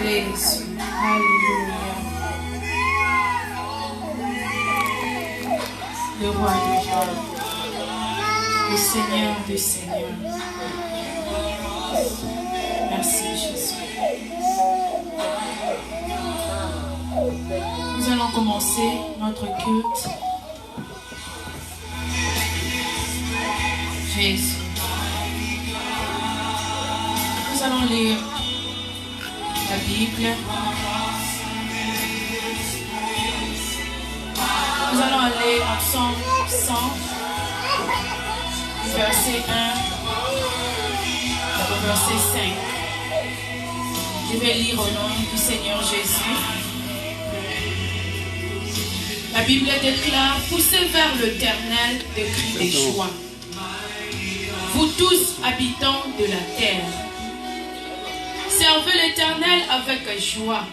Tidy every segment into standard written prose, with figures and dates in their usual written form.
Jésus. Alléluia. Le roi du roi. Le Seigneur du Seigneur. Merci Jésus. Nous allons commencer notre culte. Jésus. Nous allons lire la Bible. Nous allons aller en Psaume 100, verset 1 au verset 5. Je vais lire au nom du Seigneur Jésus. La Bible déclare: poussez vers l'Éternel des cris de joie, vous tous habitants de la terre. Servez l'Éternel avec joie.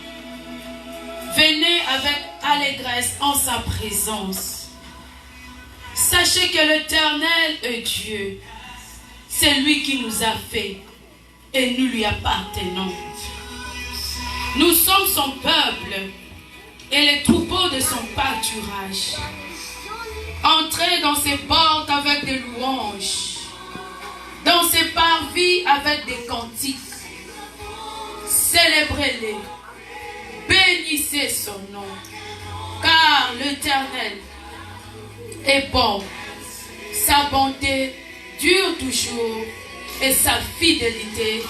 Venez avec allégresse en sa présence. Sachez que l'Éternel est Dieu. C'est lui qui nous a fait et nous lui appartenons. Nous sommes son peuple et les troupeaux de son pâturage. Entrez dans ses portes avec des louanges, dans ses parvis avec des cantiques. Célébrez-les, bénissez son nom, car l'Éternel est bon, sa bonté dure toujours et sa fidélité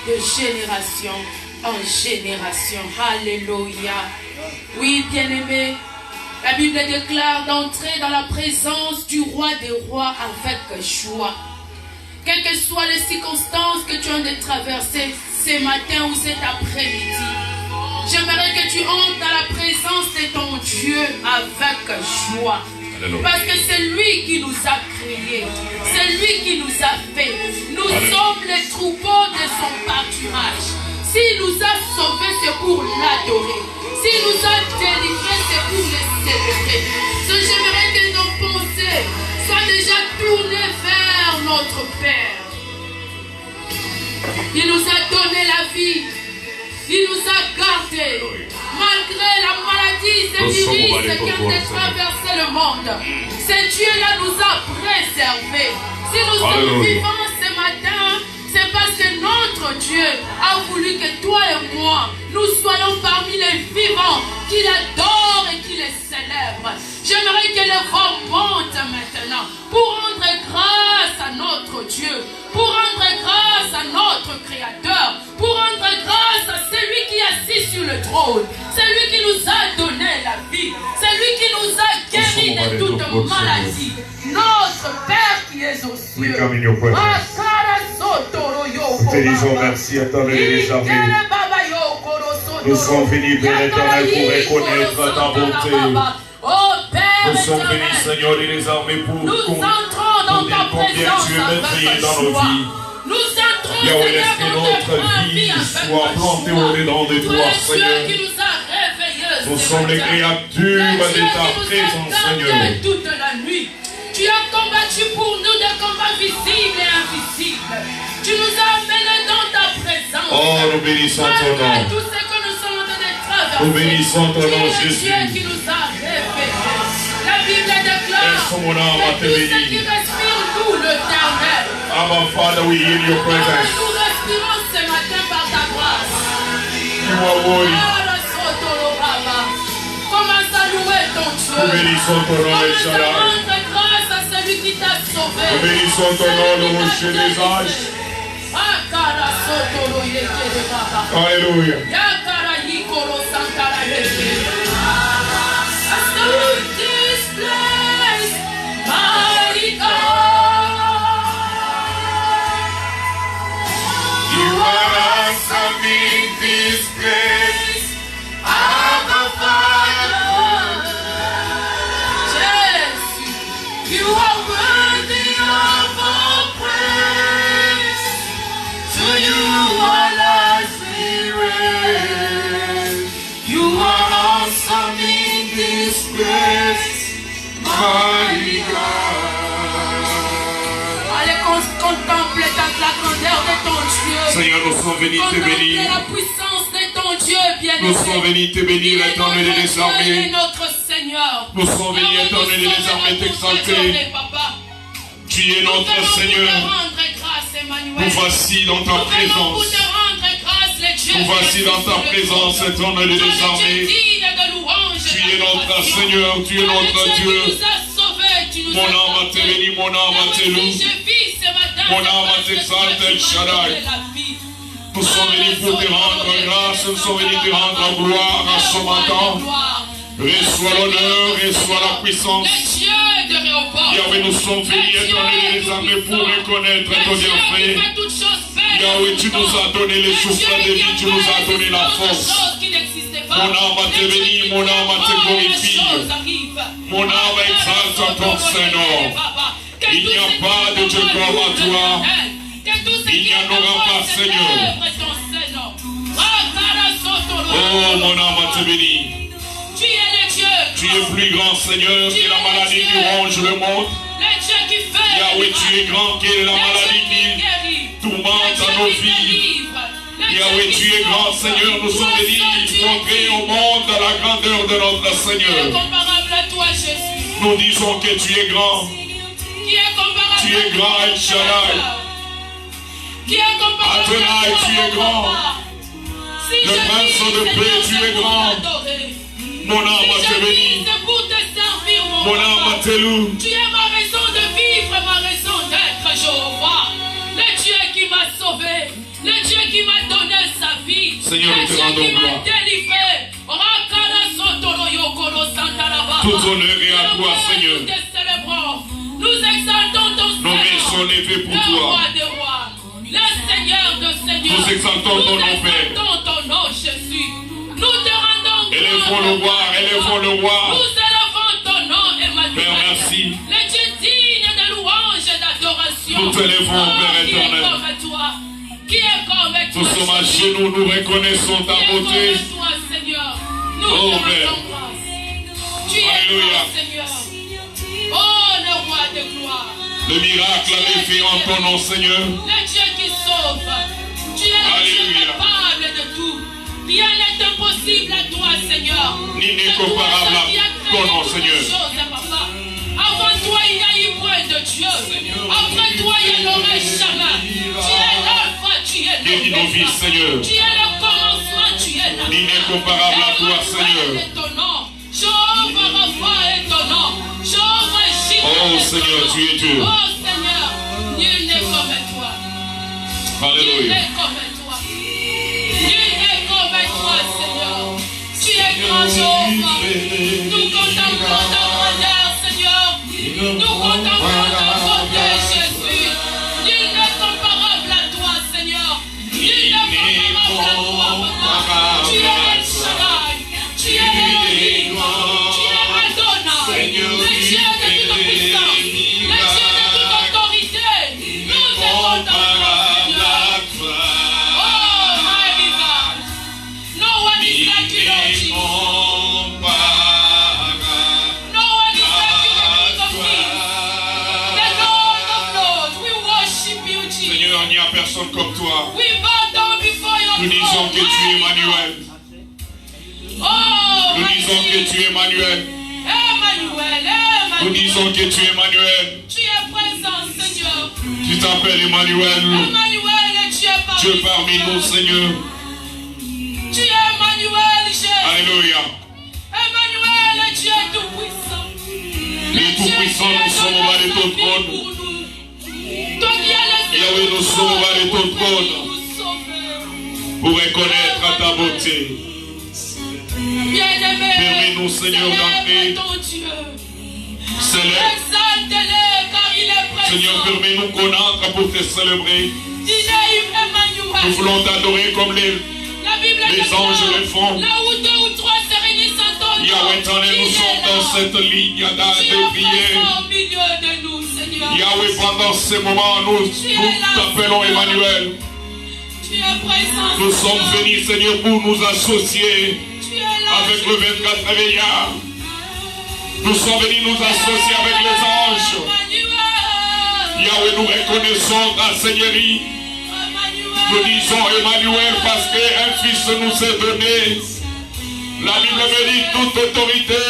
de génération en génération. Alléluia. Oui, bien-aimés, la Bible déclare d'entrer dans la présence du roi des rois avec joie. Quelles que soient les circonstances que tu as de traverser ce matin ou cet après-midi, j'aimerais que tu entres dans la présence de ton Dieu avec joie. Parce que c'est lui qui nous a créés. C'est lui qui nous a fait. Nous sommes les troupeaux de son pâturage. S'il nous a sauvés, c'est pour l'adorer. S'il nous a délivrés, c'est pour le célébrer. J'aimerais que nos pensées soient déjà tournées vers notre Père. Il nous a donné la vie. Il nous a gardés. Malgré la maladie, ce virus qui a traversé le monde, ce Dieu-là nous a préservés. Si nous sommes vivants ce matin, c'est parce que notre Dieu a voulu que toi et moi, nous soyons parmi les vivants qu'il adore et qu'il les célèbre. J'aimerais que le vent monte maintenant pour rendre grâce à notre Dieu, pour rendre grâce à notre Créateur, pour rendre grâce à celui qui est assis sur le trône, celui qui nous a donné la vie, celui qui nous a guéris de toute maladie, notre Père qui est aux cieux. Nous te disons merci, éternel et déchargé. Nous sommes venus vers l'Éternel pour reconnaître ta bonté. Nous sommes venus, Seigneur, et les armées pour dire combien tu es merveilleux dans nos vies. Yahweh, laisse que notre vie soit plantée au-dedans de toi, Seigneur. Nous sommes les créatures de ta présence, Seigneur. Toute la nuit. Tu as combattu pour nous des combats visibles et invisibles. Tu nous as amenés dans ta présence. Oh, nous bénissons ton nom. Tout ce que nous sommes en train de traverser. Nous bénissons ton nom, Jésus. Dieu qui nous a révélé. La Bible déclare que tout ce qui respire nous, l'Éternel. Abba, Father, we hear your presence. Nous respirons ce matin par ta grâce. You are worthy. Commence à louer ton Dieu. Nous bénissons ton nom, El Shaddai. Rendre grâce à celui qui t'a sauvé. Nous bénissons ton nom, le rocher des âges. Alléluia. This place, mighty God. You are awesome in this place. Abba, Father. Jesus, you are worthy of all praise. To you all our spirit. You are awesome in this place, mighty God. Allez, contemple la grandeur de ton Dieu. Seigneur, nous sommes venus te bénir. La puissance de ton mon Dieu bien-aimé. Nous sommes venus te bénir, éternel et les Il est armées. notre Seigneur. Nous sommes venus, éternel et les armées, t'exalter. Tu es notre Seigneur. Nous voici dans ta présence. Nous voici dans ta présence, éternel et les armées. Tu es notre Seigneur, tu es notre Dieu. Mon âme te bénit, mon âme te loue. Mon âme t'exalte, El Shaddai. Nous sommes venus pour te rendre grâce, nous sommes venus te rendre gloire à ce matin. Reçois l'honneur, reçois la puissance. Yahweh, nous sommes venus, éternel les armées, pour reconnaître ton bienfait. Yahweh, tu nous as donné le souffle de vie, tu nous as donné la force. Mon âme te bénit, mon âme te glorifie. Mon âme exalte ton Saint-Nom. Il n'y a pas de Dieu comme à toi. Il n'y en aura pas, Seigneur. Oh, mon âme te bénit. Tu es plus grand, Seigneur, que la maladie qui ronge le monde. Yahweh, tu es grand que la maladie qui tourmente à nos vies. Yahweh, tu es grand, Seigneur. Nous sommes venus montrer au monde la grandeur de notre Seigneur. Nous disons que tu es grand. Tu es grand, El Shaddai. Adonai, tu es grand. Le prince de paix, tu es grand. Mon âme te bénit. Mon âme te loue. Tu es ma raison de vivre, ma raison d'être, Jéhovah. Le Dieu qui m'a sauvé. Le Dieu qui m'a donné sa vie. Seigneur, le nous te Dieu rendons qui m'a gloire. délivré. Tout honneur est à toi, Seigneur. Nous te célébrons. Nous exaltons ton Nos mains sont levées pour toi. Le roi des rois. Le Seigneur de seigneurs. Nous exaltons ton nom, Père. Nous exaltons ton nom, Jésus. Nous te rendons gloire. Élevons le roi, élevons le roi. Nous élevons ton nom, Emmanuel. Père, merci. Le Dieu digne de louange et d'adoration. Nous t'élevons, Père éternel. Qui est comme toi? Qui est comme toi? Nous sommes à genoux, nous reconnaissons ta beauté. Qui est comme toi, Seigneur? Nous Oh, te Père. rendons grâce. Tu es Alléluia. grand, Seigneur. Oh, le roi de gloire. Le miracle avait fait en ton nom, Seigneur. Le Dieu qui sauve. Tu es le Dieu Alléluia. capable de tout. Rien n'est impossible à toi, Seigneur. Ni n'est comparable à ton nom, Seigneur. Avant toi, il n'y a eu point de Dieu. Après toi, il n'y en aurait jamais. Tu es l'alpha, tu es Bénis nos vies, l'oméga. Seigneur. Tu es le commencement, tu es la Ni n'est comparable à toi, Seigneur. est ton nom. Jehovah Rapha est ton nom. Jehovah Jireh Oh, est ton Seigneur, nom. tu es Dieu. Oh Seigneur, nul n'est comme toi. Nul Alléluia. n'est comme toi. Nul n'est comme toi, Seigneur. Tu es grand, Jehovah. Nous contemplons ta grandeur, Seigneur. Nous contemplons ta beauté, Jésus. Nul n'est comparable à toi, Seigneur. Nul n'est comparable à toi, Papa. Tu es El Shaddai. Tu es Elohim. Tu es Adonai. Le Dieu de toute puissance. Le Dieu de toute autorité. Nous te contemplons, Seigneur. Oh, mighty God. No one is like you, Lord Jesus. No one is like you, the King of Kings. The Lord of Lords. We worship you, Jesus. Seigneur, il n'y a personne comme toi. We bow down before your Nous disons que tu es mighty Emmanuel. God. Oh, Nous mighty disons que tu es Emmanuel. Emmanuel, Nous Emmanuel. disons que tu es Emmanuel. Tu es présent, Seigneur. Tu t'appelles Emmanuel. Emmanuel, tu es parmi Dieu parmi nous, Seigneur. Tu es Emmanuel, Jésus. Alléluia. Emmanuel, tu es tout puissant. Le Tout-Puissant, nous sommes au bas de ton trône. Yahweh, nous sommes au bas de ton trône pour reconnaître ta beauté. Bien-aimé, Permets-nous, Seigneur, d'entrer. ton Dieu. Célèbre. Exalte-le car il est présent. Seigneur, permets-nous qu'on entre pour te célébrer. Emmanuel. Nous voulons t'adorer comme les La Bible les anges le font. Là où deux ou trois se réunissent en ton nom, Yahweh, éternel, nous il est sommes là. dans cette ligne Tu es de prière. présent au milieu de nous, Seigneur. Yahweh, pendant ces moments, nous t'appelons Emmanuel. Tu es présent, Nous sommes Seigneur. venus, Seigneur, pour nous associer Tu es là, avec le 24 veillard. Nous sommes venus nous associer avec les anges. Emmanuel. Yahweh, nous reconnaissons ta Seigneurie. Nous disons Emmanuel parce qu'un fils nous est donné. La Bible me dit toute autorité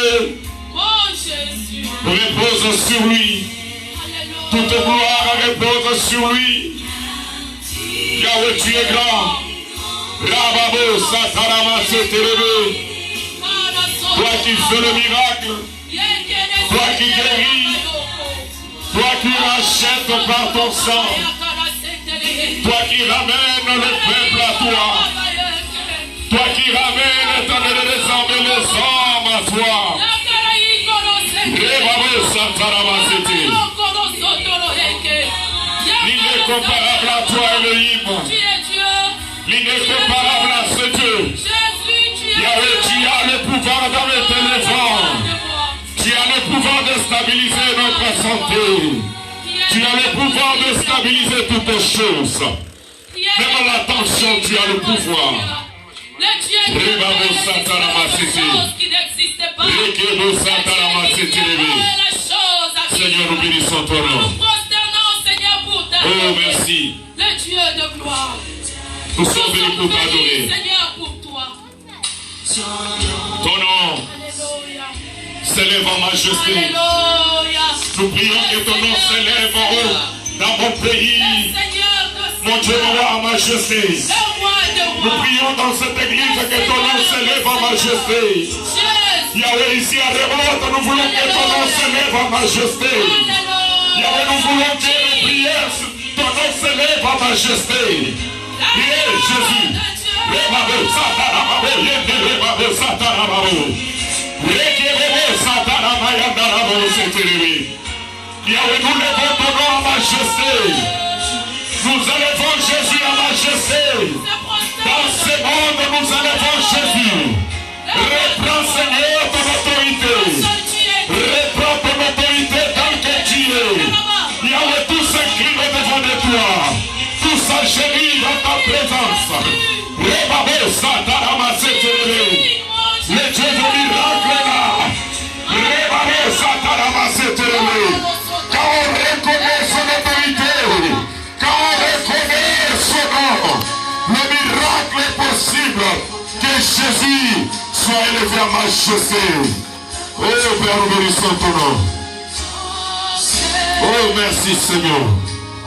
repose sur lui. Toute gloire repose sur lui. Yahweh, tu es grand. Rababo, Satarama, Seterebe. Toi qui fais le miracle. Toi qui guéris. Toi qui rachètes par ton sang. Toi qui ramènes le peuple à toi. Toi qui ramènes les hommes à toi. L'incomparable à toi, Elohim. L'incomparable à ce Dieu. Yahweh, tu as le pouvoir dans le téléphone. Tu as le pouvoir de stabiliser notre santé. Tu as le pouvoir de stabiliser toutes les choses. Même la tension, tu as le pouvoir. Seigneur, nous bénissons ton nom. Oh, merci. Le Dieu de gloire. Nous sommes venus pour t'adorer. Seigneur, pour toi. Ton nom s'élève en majesté. Alléluia. Nous prions que ton nom s'élève en haut dans mon pays. Mon Dieu, mon roi en majesté. Nous prions dans cette église que ton nom s'élève en majesté. Yahweh, ici à Remote, nous voulons que ton nom s'élève en majesté. Yahweh, nous voulons que les prières, ton nom s'élève en majesté. Jésus. Yahweh, nous levons ton nom en majesté. Nous élevons Jésus en majesté. Dans ce monde, nous élevons Jésus. Reprends, Seigneur, ton autorité. Reprends ton autorité tant que tu es. Yahweh, tous s'inclinent devant de toi. Tous s'agenouillent dans ta présence. Le Dieu de miracle est là. Quand on reconnaît son autorité, quand on reconnaît son nom, le miracle est possible. Que Jésus soit élevé à majesté. Oh Père, nous bénissons ton nom. Oh merci Seigneur.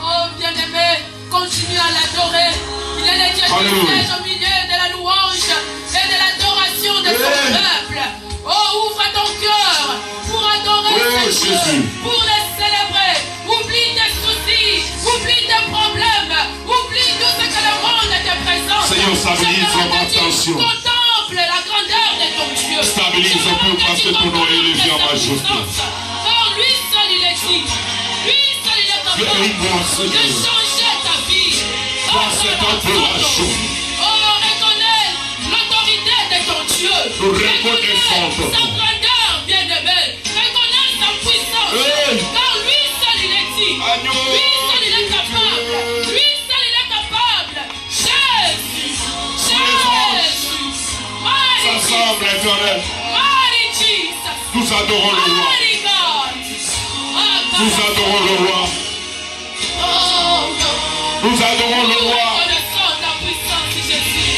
Oh bien-aimé, continue à l'adorer. Il est le Dieu qui siège au milieu de la louange et de l'adoration de son peuple. Oh, ouvre ton cœur pour adorer ce Dieu, pour le célébrer. Oublie tes soucis, oublie tes problèmes, oublie tout ce que le monde te présente. Seigneur, stabilise mon attention. Contemple la grandeur de ton Dieu. Stabilise tout parce que ton nom est élevé en majesté. Car lui seul il est dit. Lui seul il est capable de changer ta vie. Dans cette adoration. Oh, reconnais l'autorité de ton Dieu. Nous reconnaissons ton sa nom. grandeur, bien-aimé. Reconnais sa puissance. Car lui seul il est dit. Lui seul il est capable. Lui seul il est capable. Jésus. Jésus. Ça semble éternel. Mighty Jesus. Nous adorons le roi. Mighty God. Nous adorons le roi. Oh, Nous adorons le roi. reconnaissons ta puissance, Jésus.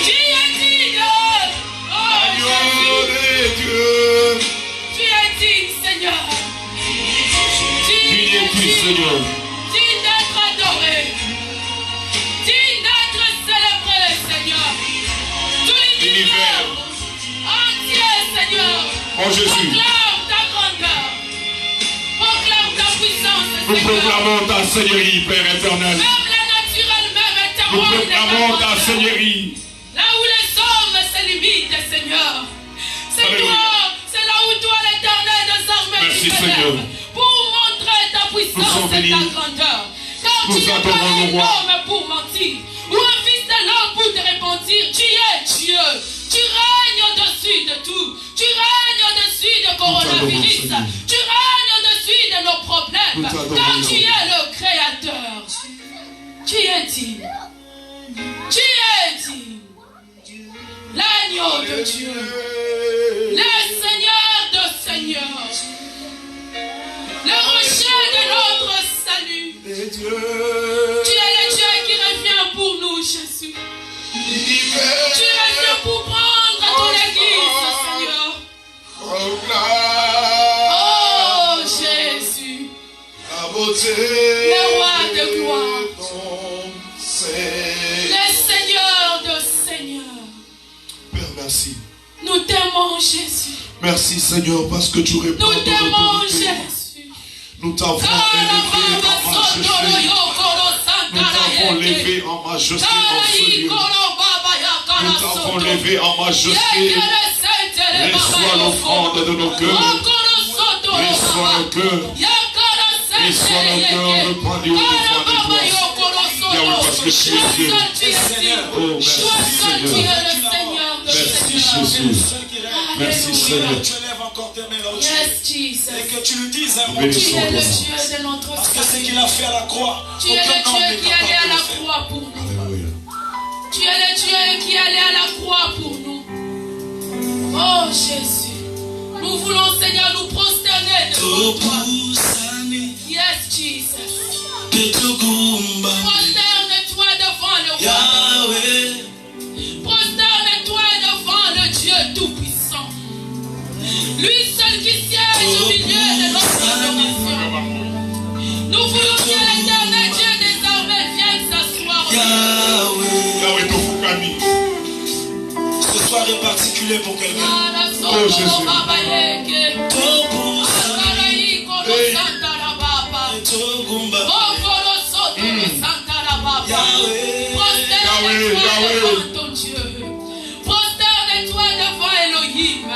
Tu es digne. Oh, Jésus. Dieu. Tu es digne, Seigneur. Tu es qui, Seigneur? Digne d'être adoré. Digne d'être célébré, Seigneur. Tout l'univers entier, Seigneur. Oh Jésus. Proclame ta grandeur. Proclame ta puissance, Nous Seigneur. proclamons ta seigneurie, Père éternel. Même la nature elle-même est Nous témoin de ta proclamons ta grandeur. seigneurie. Là où les hommes se limitent, Seigneur. C'est Alléluia. toi, c'est là où toi, l'Éternel des armées, Merci, tu te Seigneur. lèves pour montrer ta Nous puissance sommes et ta bénis. grandeur. Car Nous tu n'es pas adorons un le roi. homme pour mentir, ou un fils de l'homme pour te répondre. Tu es Dieu. Tu règnes au-dessus de tout. Tu règnes au-dessus de coronavirus. Seigneur. Tu règnes au-dessus de nos problèmes. Nous t'adorons, Car tu Seigneur. es le Créateur. Tu es digne. Tu es digne. L'agneau de Dieu. Le Seigneur de Seigneur. Le rocher de notre salut. Tu es le Dieu qui revient pour Le Seigneur de Seigneurs. Père, merci. Nous t'aimons, Jésus. Merci, Seigneur, parce que tu réponds. Nous t'aimons, Jésus. Nous t'avons élevé en majesté. Nous t'avons levé en majesté en ce lieu. Nous t'avons levé en majesté. Reçois l'offrande de nos cœurs. Reçois nos cœurs. Reçois nos cœurs répandus au devant de toi. Yahweh, parce que tu es Dieu. Oh, merci Seigneur. Merci Jésus. Merci Seigneur. Tu élèves encore tes mains là où tu Yes, es. Jesus. Et que tu lui dises un Tu mot. es le Dieu de notre Parce que ce salut. qu'il a fait à la croix, Tu es le aucun homme Dieu n'est qui est allé à capable de la le faire. croix pour nous. Alléluia. Tu es le Dieu qui est allé à la croix pour nous. Oh Jésus. Nous voulons, Seigneur, nous prosterner devant toi. Yes, Jesus. Prosterne-toi devant le roi. Prosterne-toi devant le Dieu Tout-Puissant. Lui seul qui siège au milieu de notre adoration. Nous voulons que l'éternel Dieu des armées vienne s'asseoir au milieu. Yahweh, Tofukami. Ce soir est particulier pour quelqu'un. Oh Jésus. Prosterne-toi devant Elohim.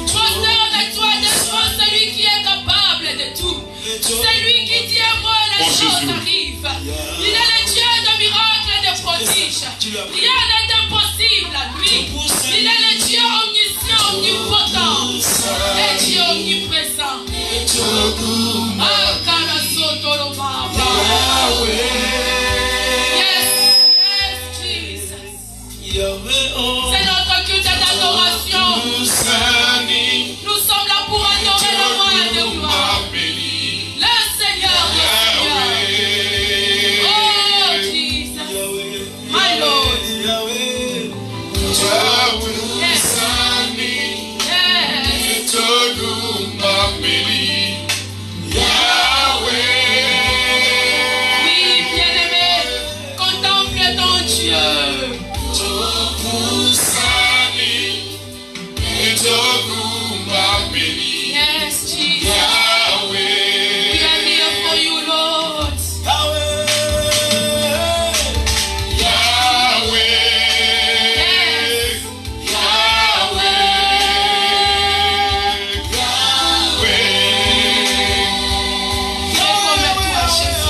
Prosterne-toi devant celui qui est capable de tout. C'est lui qui dit à moi la chose arrive. Il est le Dieu de miracles et de prodiges. Rien n'est impossible à lui. Il est le Dieu omniscient, omnipotent et Dieu omniprésent. Yes, Jesus. C'est notre culte d'adoration. Nous sommes là pour adorer le roi de gloire. Le Seigneur des Seigneurs. Oh, Jesus. My Lord. Yes. Yes. Oui, bien-aimé, contemple ton Dieu. Yes, Jesus. We are here for you, Lord. Yes. Viens comme toi, Jésus.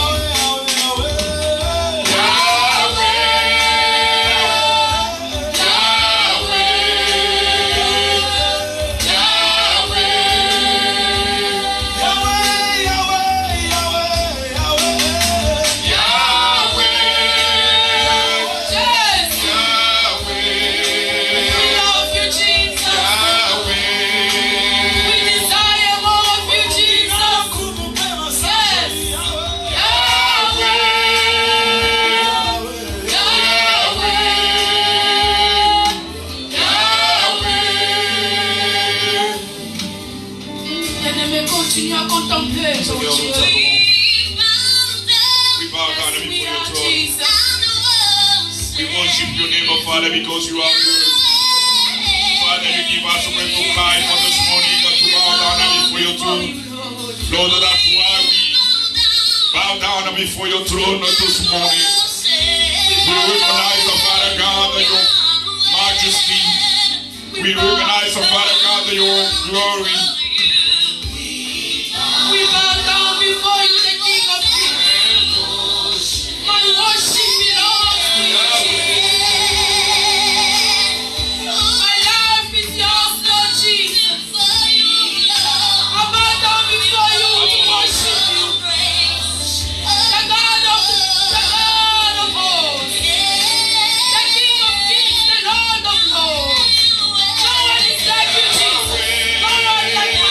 Bien-aimé, continue à contempler ton Seigneur, Dieu. nous t'adorons. We bow down Yes, we before your are throne. Jesus. We worship your name, oh Father, because you are good. Father, you give us a breath of life for this morning, but to bow down before your throne. Lord, that's why we bow down before your throne this morning. We recognize, oh Father God, that your majesty. We recognize, oh Father God, that your glory. We bow down before you, the King of Kings. My worship belongs to you. My life is yours, Lord Jesus. I bow down before you to worship you. The God of hosts. The King of Kings, the Lord of Lords. No one is like you, Jesus. No one like you.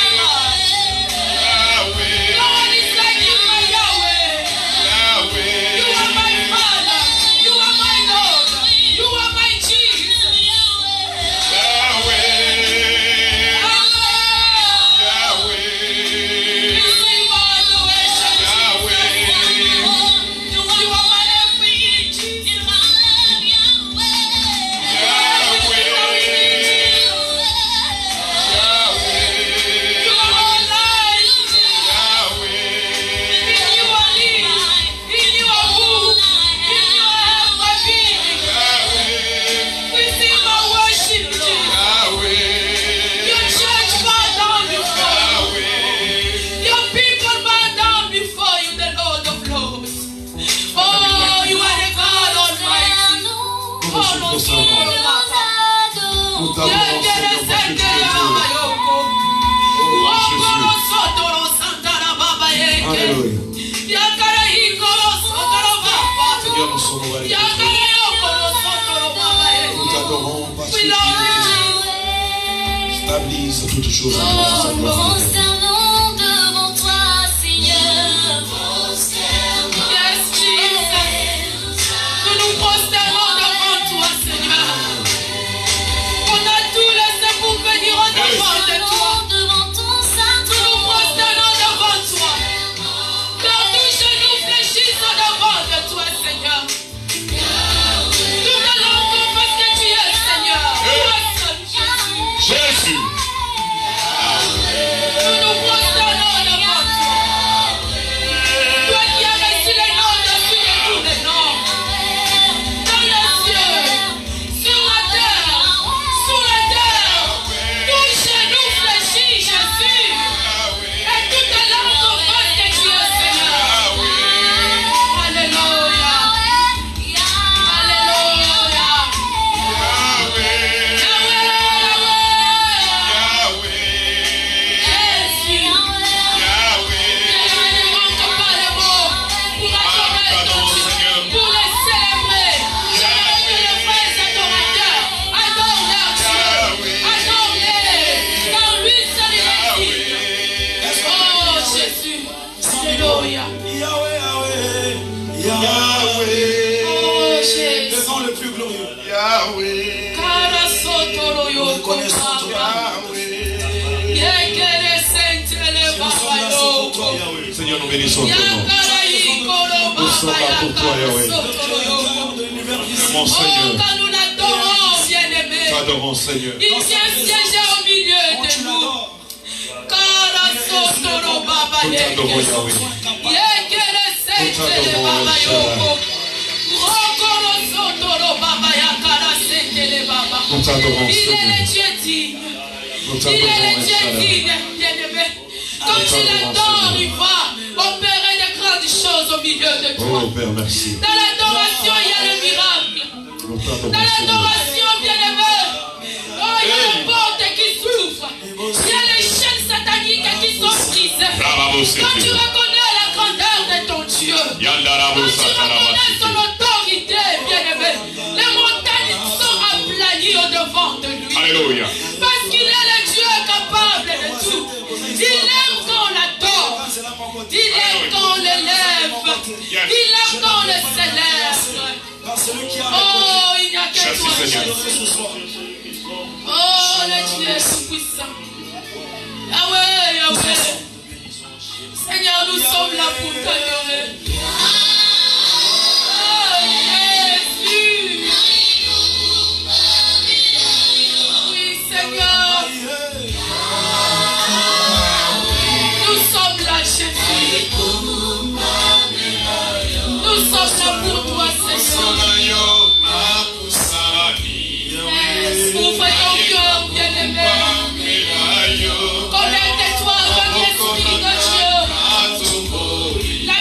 te servons. Nous t'adorons, Seigneur, parce que tu es Dieu. Alléluia. Seigneur, nous sommes ouverts. Nous t'adorons parce que tu es Dieu. Stabilise toutes choses en toi, Seigneur. Devant toi, Seigneur. Yes, Jesus. Nous nous prosternons devant toi, Seigneur. On a tout laissé pour venir en devant de toi. Devant ton Saint. Nous nous prosternons devant toi. Car tous genoux fléchissent en devant de toi, Seigneur. Nous allons confesser que tu es, Seigneur. Toi seul, Jésus. Jésus. Nous nous prosternons devant toi. Toi qui as reçu les noms dessus de tous les noms. Dans les cieux, sur la terre, sous la terre. Tout genou fléchit, Jésus. Et toute langue confesse que tu es, Seigneur. Alléluia. Alléluia. Jésus. Ne manque pas le mot pour adorer ton Dieu, pour le célébrer. J'aimerais que les frères adorateurs adorent leur Dieu, adorent-les, car lui seul il est digne. Oh Jésus, Alléluia. Oh Jésus. Devant le plus glorieux. Yahweh. Karasotoroyo kopapa. Yekere sentele baba yoko. Seigneur, nous bénissons ton nom. Yakara yikoro baba yakara sotoroyo. Mon Oh, Seigneur, quand nous l'adorons, bien-aimé, t'adorons, Seigneur. il vient siéger au milieu de nous. Karasotoro baba Nous t'adorons, yeke. Yahweh. Yekere sentele baba yoko. Rokoro sotoro baba yakara sentele baba. Nous t'adorons, Il est Seigneur. le Dieu digne. Nous Il est t'adorons, le Dieu Seigneur. digne, bien-aimé. Quand tu l'adores, il va opérer de grandes choses au milieu de toi. Oh Père, merci. Dans l'adoration, il y a le miracle. Nous t'adorons, Dans Seigneur. l'adoration, bien-aimé, oh, il y a les portes qui s'ouvrent. Il y a les chaînes sataniques qui sont brisées. Quand tu reconnais la grandeur de ton Dieu, quand tu reconnais son autorité, bien-aimé, les montagnes sont aplanies au-devant de lui. Alléluia. Parce qu'il est le Dieu capable de tout. Il aime quand on l'adore. Il aime quand on l'élève. Il aime quand on le célèbre. Par celui qui a Oh, il n'y a que Merci, toi, Seigneur. Jésus. ce soir. Oh, le Dieu tout-puissant. Yahweh, Yahweh. Seigneur, nous sommes là pour t'adorer. Oh, Jésus. Oui, Seigneur. Nous sommes là, Jésus. Nous sommes là pour toi, Seigneur. Yes, ouvre ton cœur, bien-aimé. Connecte-toi avec l'Esprit de Dieu. La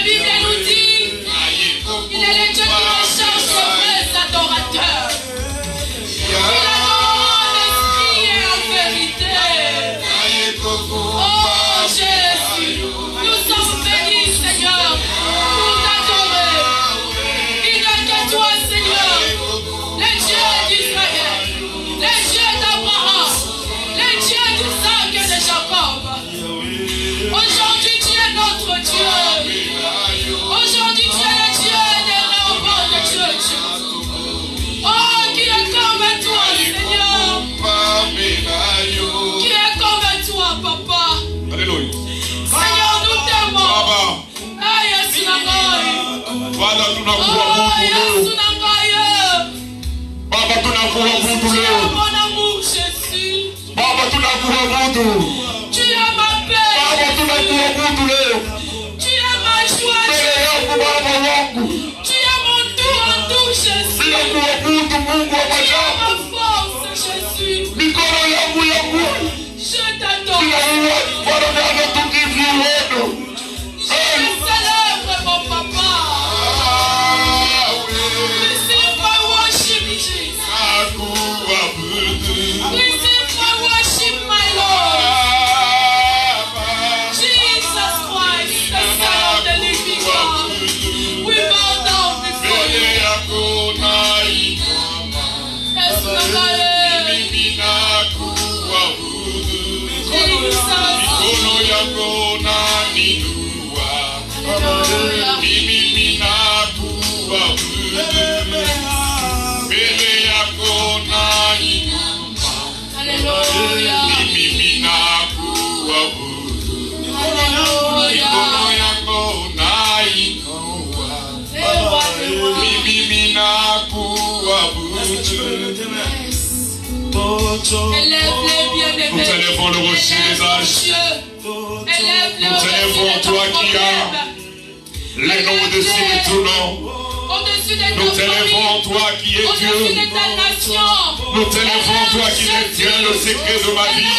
Élève les bien-aimés. Nous t'élèvons le rocher des âges. Élève les Nous t'élèvons toi qui as les noms au-dessus de tout nom. Au-dessus de Nous nos t'élèvons toi qui es au-dessus Dieu. de ta nation. Nous t'élèvons toi qui détiens le secret de ma vie.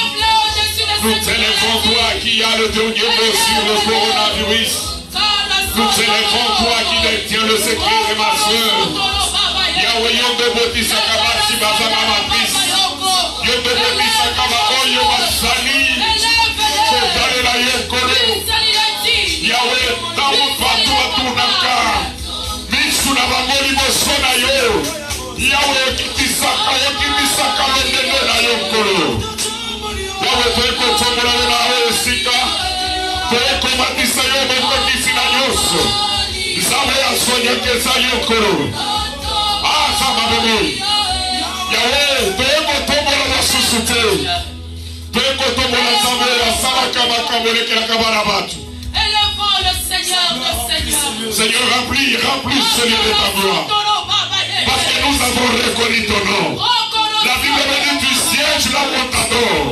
Nous t'élèvons toi qui as le dernier mot sur le coronavirus. Nous t'élèvons toi qui détiens le secret de ma soeur. Yahweh Yombe Boti Sakaba Sibazama Matrice. Yombe Boti Sakaba Oyo Masani. Kotale la Yekoro. Yahweh Tamu Patu Atunaka. Misuna Bangoli Bosona Yo. Yahweh Kitisaka Yokitisaka Lendene la Yekoro. Yahweh Toeko Tomola de la Oesika. Toeko Matisa Yo Mokotisi na Nyoso. Zawe Asonya Kesa Yekoro. Ah, ça m'a donné. Yahweh, Toeko Tomola na Susute. Toeko Tomola Zawe Asala Kamakamole Kirakamara. Élevons le Seigneur, le Seigneur. Seigneur, remplis ce lieu de ta gloire. Parce que nous avons reconnu ton nom. La Bible me dit, tu sièges là où on t'adore.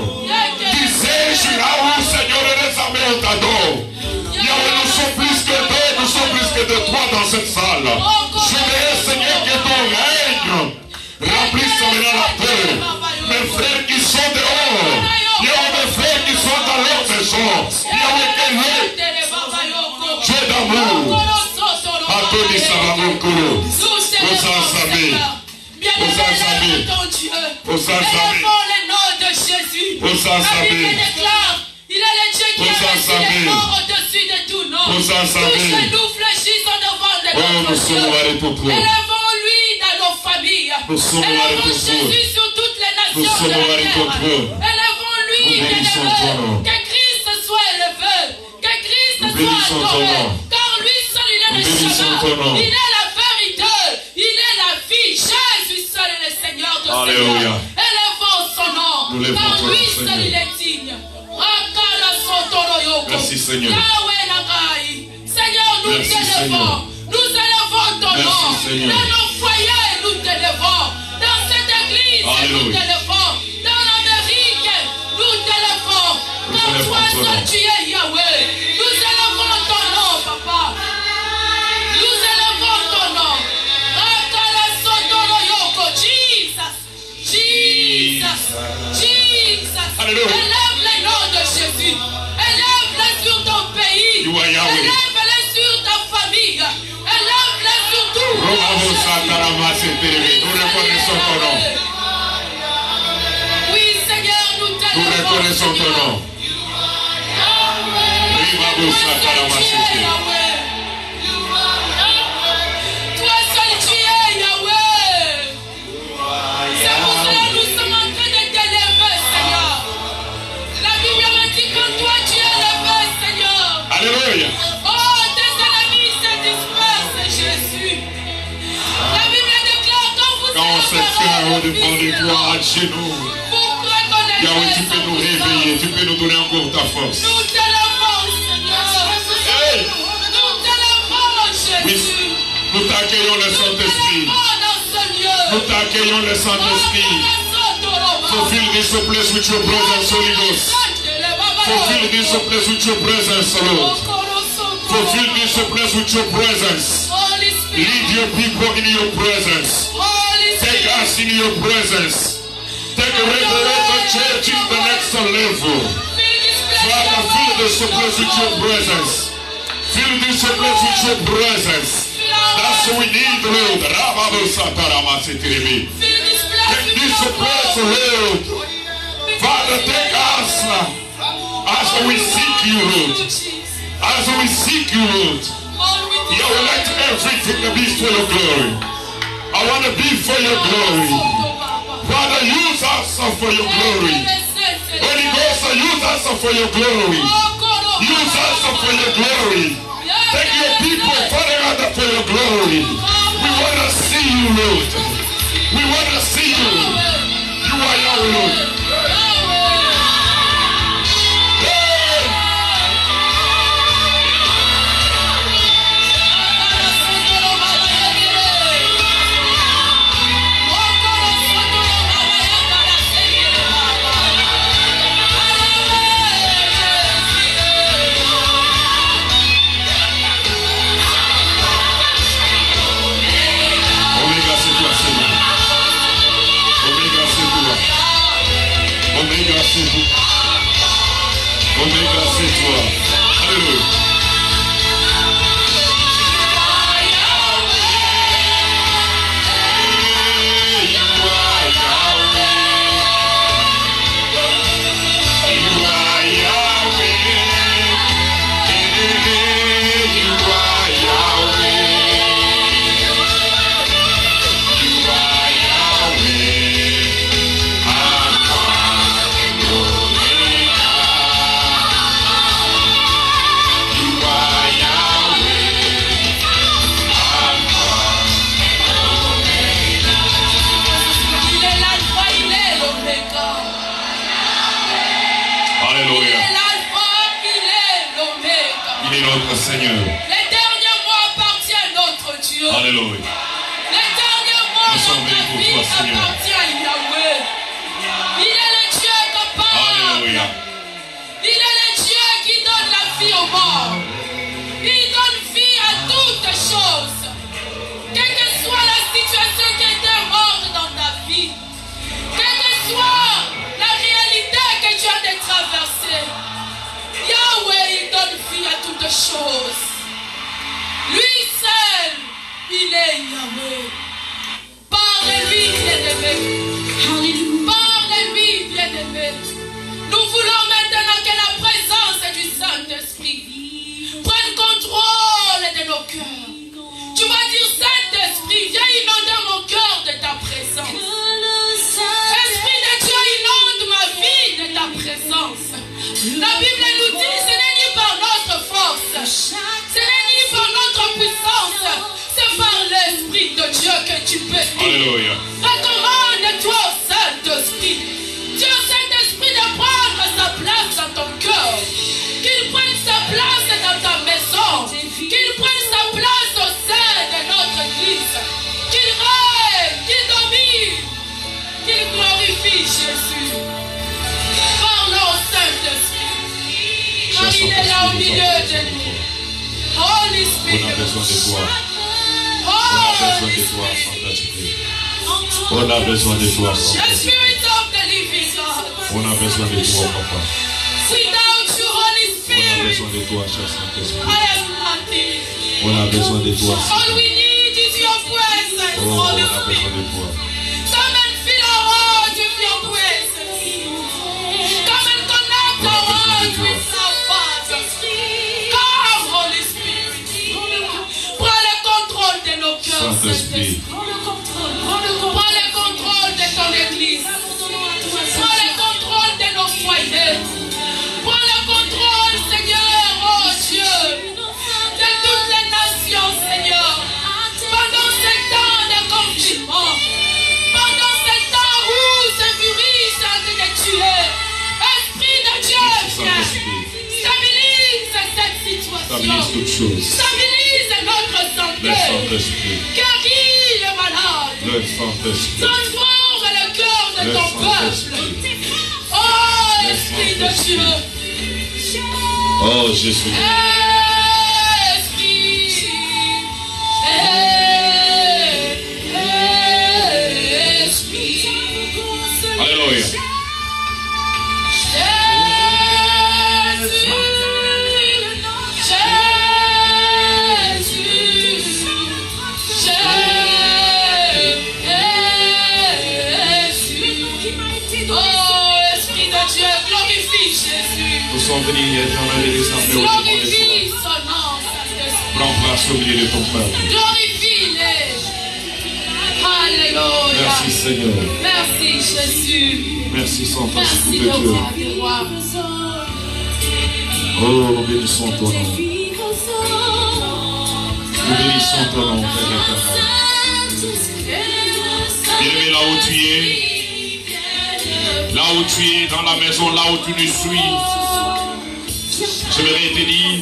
Tu sièges là où, Seigneur, les armées on t'adore. Yahweh, nous sommes plus que deux, nous sommes plus que de trois dans cette salle. Je veux, Seigneur, que ton règne remplisse maintenant la terre. Mes frères qui sont dehors, Yahweh, mes frères qui sont dans leur maison, Yahweh, que Dieu d'amour, Atoni Savamokoro, Osansame, Osansame, Osansame, le nom de Jésus. Osansame, La Bible déclare, il est le Dieu qui est resté mort au-dessus de tout nom. Tous nous fléchissons devant notre Dieu. Élevons-lui dans nos familles. Élevons Jésus sur toutes les nations de la terre. Élevons-lui, bien-aimé. Que Christ soit élevé. Que Christ soit adoré. Car lui seul, il est le chemin. Il est la vérité. Il est la vie. Jésus seul est le Seigneur de Seigneur. Élevons son nom. Car lui seul, il est digne. Merci Seigneur. Seigneur, nous t'élevons. Nous élevons ton nom. Dans nos foyers, nous t'élevons. Dans cette église, nous t'élevons. Dans l'Amérique, nous t'élevons. Car toi seul tu es Yahweh. Nous élevons ton nom, papa. Nous élevons ton nom. Jesus. Jesus. Élève le nom de Jésus. Élève-le sur ton pays. Élève-le sur ta famille. Élève-le sur tout. Nous reconnaissons ton nom. Oui, Seigneur, nous t'élevons. Nous reconnaissons ton nom. Toi seul tu es Yahweh. C'est pour cela que nous sommes en train de t'élever, Seigneur. La Bible me dit que toi tu es élevé, Seigneur. Alléluia. Oh, tes ennemis se dispersent, Jésus. La Bible déclare quand on se tient au-devant de toi à genoux, Yahweh, tu peux nous réveiller, tu peux nous donner encore ta force. Nous t'élevons, Seigneur. Hey. Nous t'élevons, Jésus. Nous t'accueillons le Saint-Esprit. Nous t'accueillons le Saint-Esprit. Fulfill this place with your presence, Holy Ghost. Fulfill this place with your presence, Lord. Fulfill this place with your presence. Lead your people in your presence. Take us in your presence. Take a regular church in the next level. Father, fill this place with your presence. Fill this place with your presence. That's what we need, Lord. Take this place, Lord. Father, take us as we seek you, Lord. As we seek you, Lord. You will let everything be for your glory. I want to be for your glory. Father, use us for your glory. Holy Ghost, use us for your glory. Use us for your glory. Take your people, Father, for your glory. We want to see you, Lord. We want to see you. You are your Lord. c'est vous. Oméga, c'est toi. Alléluia. Seigneur. Les derniers mois appartiennent à notre Dieu. Alléluia. Les derniers mois de notre vie appartiennent à Yahweh. Il est le Dieu capable. Alléluia. Il est le Dieu qui donne la vie aux morts. Il donne vie à toutes choses. Quelle que soit la situation qui était morte dans ta vie, quelle que soit la réalité que tu as de traverser, Yahweh, il donne vie à toutes choses. Lui seul, il est Yahweh. Parle-lui, bien-aimé. Parle-lui, bien-aimé. Nous voulons maintenant que la présence du Saint-Esprit prenne contrôle de nos cœurs. Tu vas dire, Saint-Esprit, viens inonder mon cœur de ta présence. Esprit de Dieu, inonde ma vie de ta présence. La Bible nous dit, ce n'est ni par notre force, ce n'est ni par notre puissance, c'est par l'Esprit de Dieu que tu peux. Alléluia. Recommande-toi au Saint-Esprit. Dieu Saint-Esprit de prendre sa place dans ton cœur. Qu'il prenne sa place dans ta maison. Qu'il prenne sa place au sein de notre église. Qu'il règne, qu'il domine, qu'il glorifie Jésus. Parlons au Saint-Esprit. Car il est là au milieu de nous. Holy On Spirit. a besoin de toi. On a besoin de toi, Saint-Esprit. On a besoin de toi, The Saint-Esprit. Spirit of the living God. On a besoin de toi, Papa. Without you, Holy On a Spirit, besoin de toi, cher Saint-Esprit. I am nothing. On a besoin de toi, All Seigneur. we need is your presence, Oh, on Holy a besoin Spirit. de toi. Come and fill our heart with your presence. Come and connect our heart with our Father. Come, Holy Spirit. Prends le contrôle de nos cœurs, Saint-Esprit. Prends le contrôle de ton église. Prends le contrôle de nos foyers. Prends le contrôle, Seigneur, oh Dieu, de toutes les nations, Seigneur. Pendant ce temps de confinement, pendant ce temps où ce virus est en train de tuer, Esprit de Dieu, viens. Saint-Esprit. Stabilise cette Stabilise situation. toutes choses. Stabilise notre Le santé. Saint-Esprit. Guéris le malade. Le Saint-Esprit. Transforme le cœur de Le ton peuple. Saint-Esprit. Oh, Esprit de Dieu. Oh, Jésus. Alléluia. Nous sommes venus éternel et désormais au devant de Glorifie toi. son nom, Saint-Esprit. Prends place au milieu de ton peuple. Glorifie-les. Alléluia. Merci Seigneur. Merci Jésus. Merci Saint-Esprit Merci de le Dieu. roi des rois. Oh, nous bénissons ton nom. Nous bénissons ton nom, Père éternel. Bien-aimé, là où tu es, dans la maison, là où tu nous suis, je voudrais te dire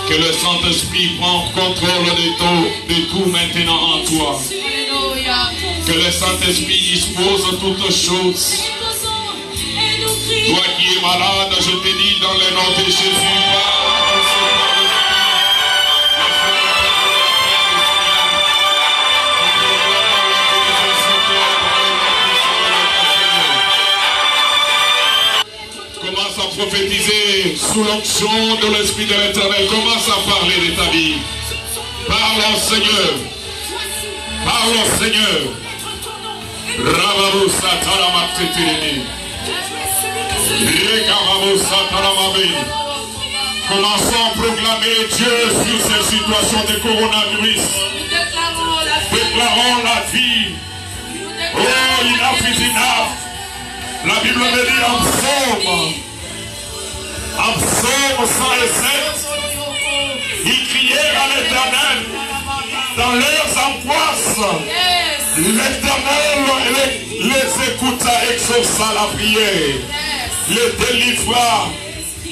que le Saint-Esprit prend contrôle de tout maintenant en toi. Alléluia. Que le Saint-Esprit dispose toutes choses. Toi qui es malade, je te dis dans le nom de Jésus, prophétiser sous l'onction de l'Esprit de l'Éternel. Commence à parler de ta vie. Parle au Seigneur. Parle au Seigneur. Rababu Satarama Tetirimi. Rekababu Sataramabe. Commençons à proclamer Dieu sur cette situation de coronavirus. Déclarons la vie. Oh, enough is enough. La Bible me dit en psaume 107, ils crièrent à l'Éternel dans leurs angoisses. L'Éternel les écouta, exauça la prière, les délivra.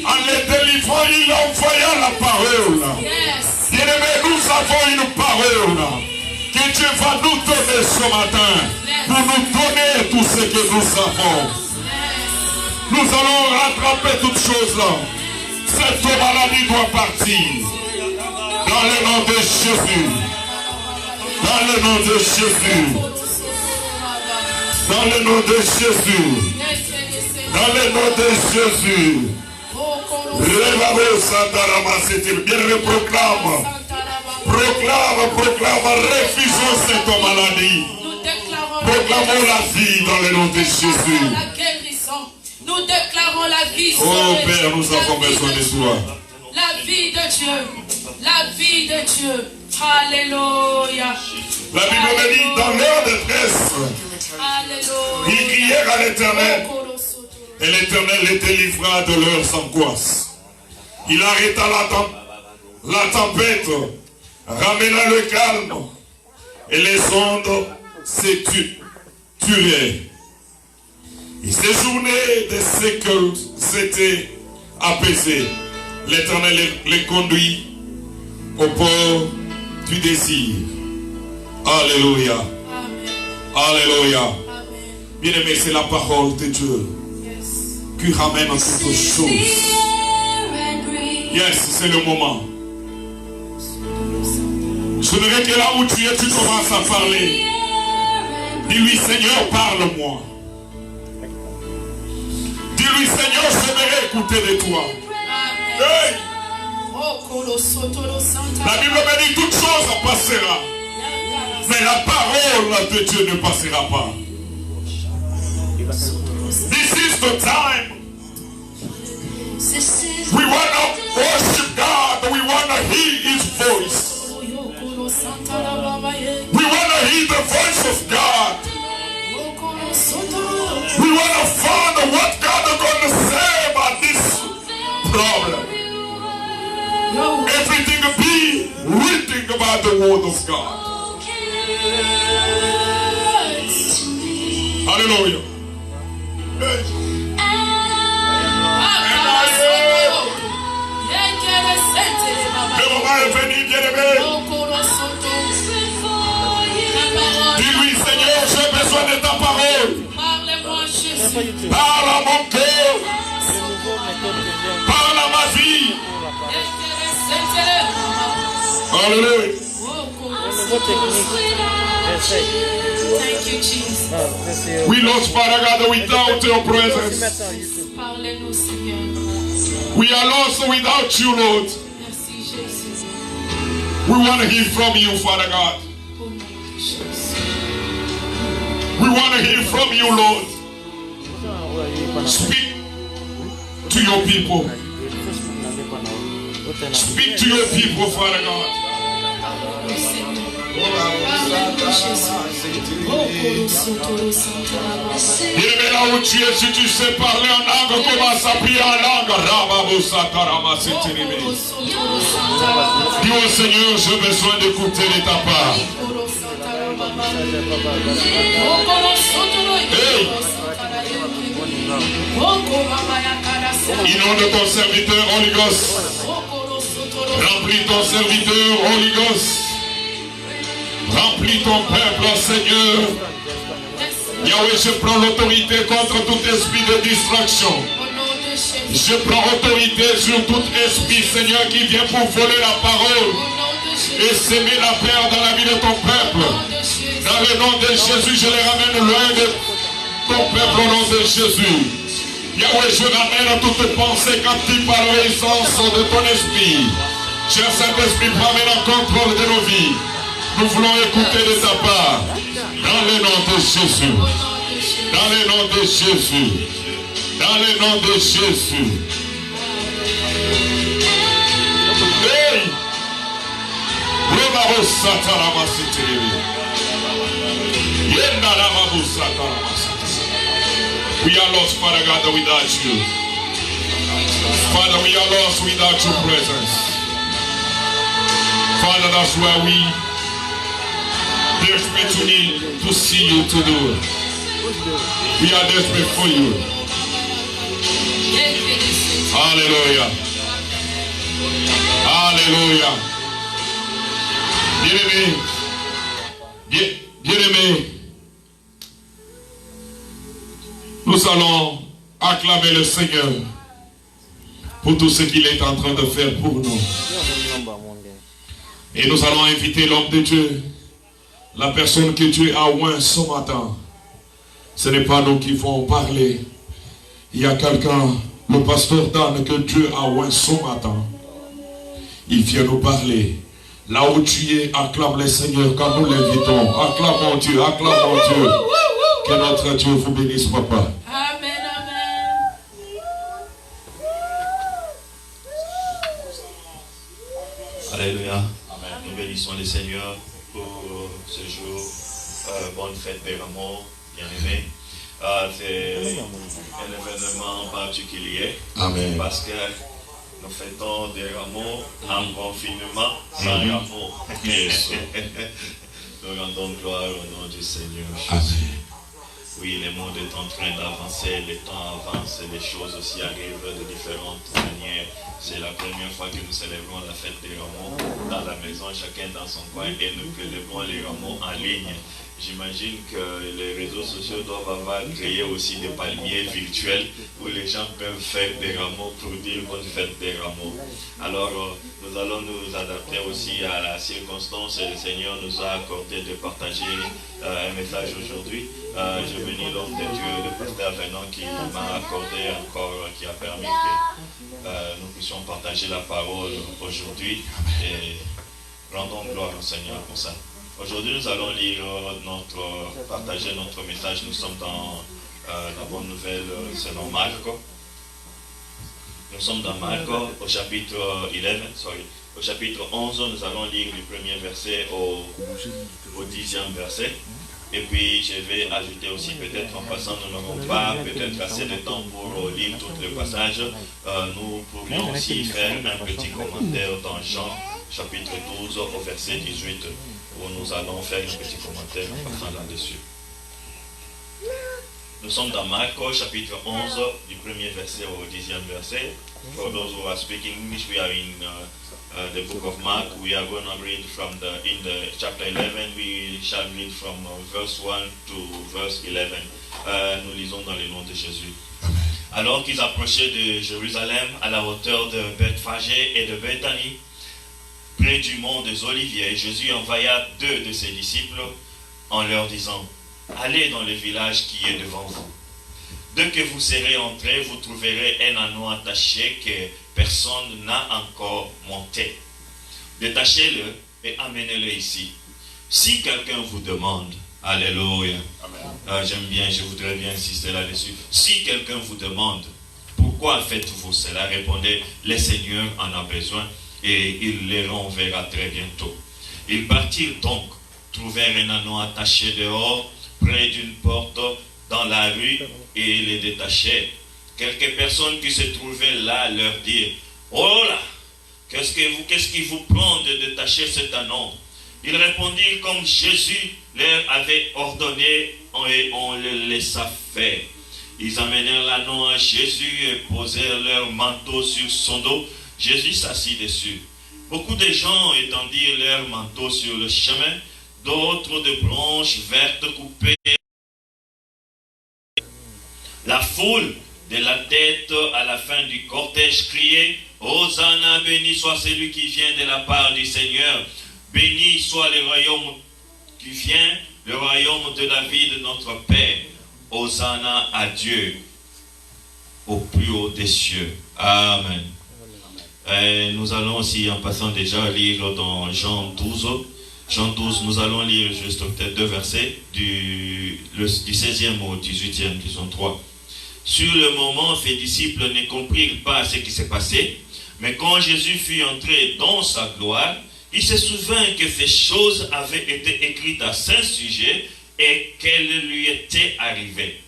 En les délivrant, il envoya la parole. Bien-aimés, nous avons une parole que Dieu va nous donner ce matin pour nous donner tout ce que nous avons. Nous allons rattraper toutes choses là. Cette maladie doit partir. Dans le nom de Jésus. Dans le nom de Jésus. Dans le nom de Jésus. Dans le nom de Jésus. Bien proclame. Proclame, refusons cette maladie. Proclamons la vie dans le nom de Jésus. Nous déclarons la vie. Oh Père, nous avons besoin de toi. La vie de Dieu. La vie de Dieu. Alléluia. La Bible me dit dans leur détresse, ils crièrent à l'Éternel. Et l'Éternel les délivra de leurs angoisses. Il arrêta la tempête, ramena le calme, et les ondes s'éturaient. Et ces journées de siècles s'étaient apaisées. L'Éternel les conduit au port du désir. Alléluia. Alléluia. Bien-aimé, c'est la parole de Dieu qui ramène à toutes choses. Yes, c'est le moment. Je voudrais que là où tu es, tu commences à parler. Dis-lui, Seigneur, parle-moi. Dis-lui, Seigneur, j'aimerais écouter de toi. Hey. La Bible me dit toute chose passera. Mais la parole de Dieu ne passera pas. This is the time. We want to worship God. We want to hear His voice. We want to hear the voice of God. We want to find what God is going to say about this problem. Everything be written about the word of God. Hallelujah. Le moment est venu, bien-aimé. Dis-lui, Seigneur, j'ai besoin de ta parole. Parle-moi, Jésus. Parle à mon cœur. Parle à ma vie. Alléluia. Thank you, Jesus. We lost, Father God, without your presence. Parlez-nous, Seigneur. We are lost without you, Lord. Merci, Jésus. We want to hear from you, Father God. Au nom de Jésus. We want to hear from you, Lord. Speak to your people. Speak to your people, Father God. Bien-aimé, là où tu es, si tu sais parler en langue, commence à prier en langue. Dis au Seigneur, j'ai besoin d'écouter de ta part. Hey. Inonde ton serviteur, Holy Ghost. Remplis ton serviteur, Holy Ghost. Remplis ton peuple, Seigneur. Yahweh, je prends l'autorité contre tout esprit de distraction. Je prends autorité sur tout esprit, Seigneur, qui vient pour voler la parole et s'aimer la peur dans la vie de ton peuple. Dans le nom de Jésus, je les ramène loin de ton peuple au nom de Jésus. Yahweh, je ramène toute pensée captive par l'obéissance de ton esprit. Cher Saint-Esprit, prends maintenant contrôle de nos vies. Nous voulons écouter de ta part. Dans le nom de Jésus. Dans le nom de Jésus. Dans le nom de Jésus. Hey! We are lost, Father God, without you. Father, we are lost without your presence. Father, that's why we desperate to need to see you to do. We are desperate for you. Hallelujah. Hallelujah. Bien-aimé, nous allons acclamer le Seigneur pour tout ce qu'il est en train de faire pour nous. Et nous allons inviter l'homme de Dieu, la personne que Dieu a oint ce matin. Ce n'est pas nous qui vont parler. Il y a quelqu'un, le pasteur Dan, que Dieu a oint ce matin. Il vient nous parler. Là où tu es, acclame le Seigneur quand nous l'invitons. Acclamons Dieu, acclamons Dieu. Que notre Dieu vous bénisse, papa. Amen, amen. Alléluia. Nous bénissons le Seigneur pour ce jour. Bonne fête des Rameaux, bien-aimés. C'est un événement particulier. Amen. Parce que nous fêtons des Rameaux en confinement sans rameaux. Nous rendons gloire au nom du Seigneur Jésus. Amen. Oui, le monde est en train d'avancer, le temps avance, les choses aussi arrivent de différentes manières. C'est la première fois que nous célébrons la fête des Rameaux dans la maison, chacun dans son coin, et nous célébrons les Rameaux en ligne. J'imagine que les réseaux sociaux doivent avoir créé aussi des palmiers virtuels où les gens peuvent faire des rameaux pour dire bonne fête des rameaux. Alors, nous allons nous adapter aussi à la circonstance et le Seigneur nous a accordé de partager un message aujourd'hui. Je bénis l'homme de Dieu, le pasteur Venant, qui m'a accordé encore, qui a permis que nous puissions partager la parole aujourd'hui et rendons gloire au Seigneur pour ça. Aujourd'hui, nous allons lire partager notre message. Nous sommes dans la bonne nouvelle selon Marc. Nous sommes dans Marc au chapitre 11. Nous allons lire du premier verset au 10e verset. Et puis, je vais ajouter aussi, peut-être en passant, nous n'aurons pas peut-être assez de temps pour lire tout le passage. Nous pourrions aussi faire un petit commentaire dans Jean chapitre 12 au verset 18. Où nous allons faire un petit commentaire en passant là-dessus. Nous sommes dans Marc, chapitre 11, du premier verset au 10e verset. For those who are speaking English, we are in the book of Mark. We are going to read from in the chapter 11. We shall read from verse 1 to verse 11. Nous lisons dans le nom de Jésus. Alors qu'ils approchaient de Jérusalem, à la hauteur de Bethphagée et de Bethanie, près du mont des Oliviers, Jésus envoya 2 de ses disciples en leur disant: allez dans le village qui est devant vous. Dès que vous serez entrés, vous trouverez un anneau attaché que personne n'a encore monté. Détachez-le et amenez-le ici. Si quelqu'un vous demande, alléluia, j'aime bien, je voudrais bien insister là-dessus. Si quelqu'un vous demande, pourquoi faites-vous cela? Répondez, le Seigneur en a besoin et il les renverra très bientôt. Ils partirent donc, trouvèrent un anneau attaché dehors, près d'une porte dans la rue, et les détachèrent. Quelques personnes qui se trouvaient là leur dirent: oh là, qu'est-ce qui vous prend de détacher cet anneau? Ils répondirent comme Jésus leur avait ordonné, et on le laissa faire. Ils amenèrent l'anneau à Jésus et posèrent leur manteau sur son dos. Jésus s'assit dessus. Beaucoup de gens étendirent leurs manteaux sur le chemin, d'autres de branches vertes coupées. La foule, de la tête à la fin du cortège, criait: Hosanna, béni soit celui qui vient de la part du Seigneur. Béni soit le royaume qui vient, le royaume de David, notre Père. Hosanna à Dieu. au plus haut des cieux. Amen. Et nous allons aussi, en passant déjà, lire dans Jean 12. Jean 12, nous allons lire juste peut-être 2 versets, du 16e au 18e, disons 3. Sur le moment, ses disciples ne comprirent pas ce qui s'est passé, mais quand Jésus fut entré dans sa gloire, il se souvint que ces choses avaient été écrites à son sujet et qu'elles lui étaient arrivées.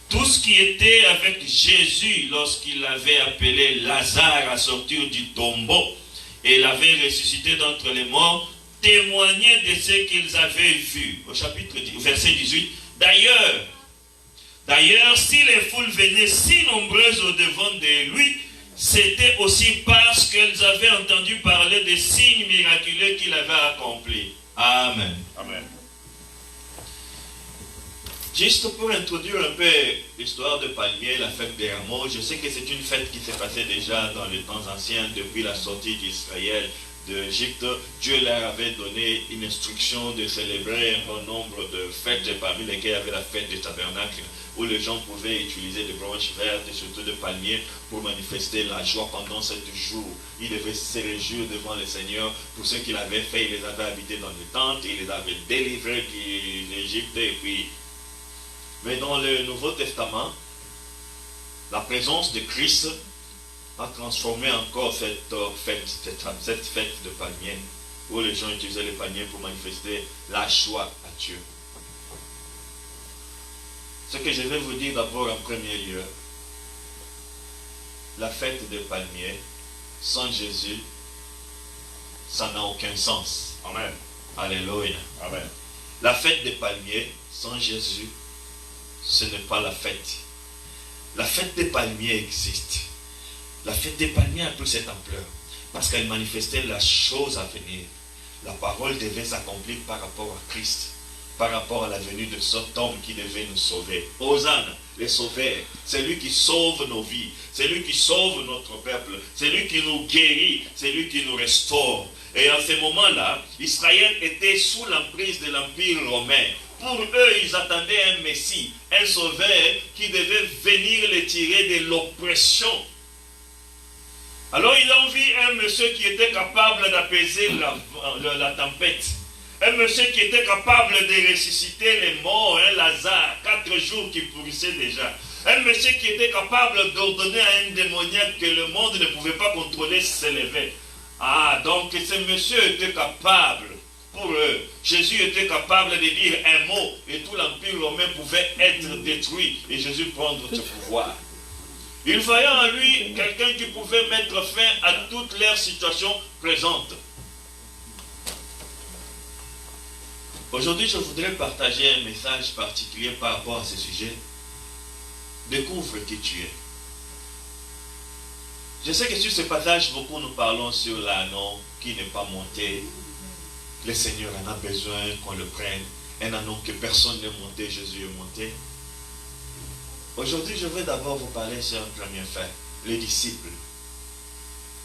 Tout ce qui était avec Jésus lorsqu'il avait appelé Lazare à sortir du tombeau et l'avait ressuscité d'entre les morts, témoignait de ce qu'ils avaient vu. Au verset 18. D'ailleurs, si les foules venaient si nombreuses au-devant de lui, c'était aussi parce qu'elles avaient entendu parler des signes miraculeux qu'il avait accomplis. Amen. Amen. Juste pour introduire un peu l'histoire de Palmier, la fête des Rameaux, je sais que c'est une fête qui s'est passée déjà dans les temps anciens, depuis la sortie d'Israël d'Égypte. Dieu leur avait donné une instruction de célébrer un bon nombre de fêtes, parmi lesquelles il y avait la fête des tabernacles, où les gens pouvaient utiliser des branches vertes et surtout de palmiers pour manifester la joie pendant 7 jours. Ils devaient se réjouir devant le Seigneur. Pour ce qu'il avait fait, il les avait habités dans les tentes, il les avait délivrés d'Égypte. Et puis, mais dans le Nouveau Testament, la présence de Christ a transformé encore cette fête de palmiers, où les gens utilisaient les palmiers pour manifester la joie à Dieu. Ce que je vais vous dire d'abord en premier lieu, la fête des palmiers, sans Jésus, ça n'a aucun sens. Amen. Alléluia. Amen. La fête des palmiers, sans Jésus, ce n'est pas la fête. La fête des palmiers existe. La fête des palmiers a pris cette ampleur parce qu'elle manifestait la chose à venir. La parole devait s'accomplir par rapport à Christ, par rapport à la venue de cet homme qui devait nous sauver. Hosanna, le sauveur, c'est lui qui sauve nos vies, c'est lui qui sauve notre peuple, c'est lui qui nous guérit, c'est lui qui nous restaure. Et à ce moment-là, Israël était sous l'emprise de l'Empire romain. Pour eux, ils attendaient un Messie, un sauveur qui devait venir les tirer de l'oppression. Alors ils ont vu un monsieur qui était capable d'apaiser la tempête. Un monsieur qui était capable de ressusciter les morts, un Lazare, 4 jours qui pourrissait déjà. Un monsieur qui était capable d'ordonner à un démoniaque que le monde ne pouvait pas contrôler s'élever. Ah, donc ce monsieur était capable. Pour eux, Jésus était capable de dire un mot et tout l'Empire romain pouvait être détruit et Jésus prendre ce pouvoir. Il voyait en lui quelqu'un qui pouvait mettre fin à toutes leurs situations présentes. Aujourd'hui, je voudrais partager un message particulier par rapport à ce sujet. Découvre qui tu es. Je sais que sur ce passage, beaucoup nous parlons sur l'anneau qui n'est pas monté. Le Seigneur en a besoin qu'on le prenne. Un anneau que personne n'est monté, Jésus est monté. Aujourd'hui, je vais d'abord vous parler sur un premier fait, les disciples.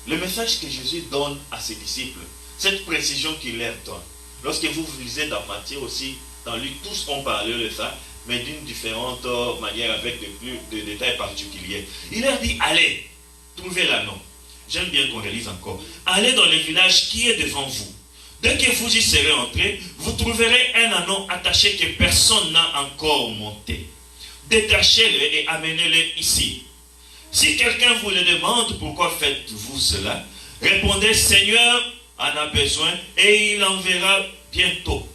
Le message que Jésus donne à ses disciples, cette précision qu'il leur donne. Lorsque vous lisez dans Matthieu aussi, dans Luc, tous ont parlé de ça, mais d'une différente manière, avec de détails particuliers. Il leur dit, allez, trouvez l'anneau. J'aime bien qu'on relise encore. Allez dans le village qui est devant vous. Dès que vous y serez entrés, vous trouverez un anneau attaché que personne n'a encore monté. Détachez-le et amenez-le ici. Si quelqu'un vous le demande, pourquoi faites-vous cela? Répondez, Seigneur en a besoin et il enverra bientôt.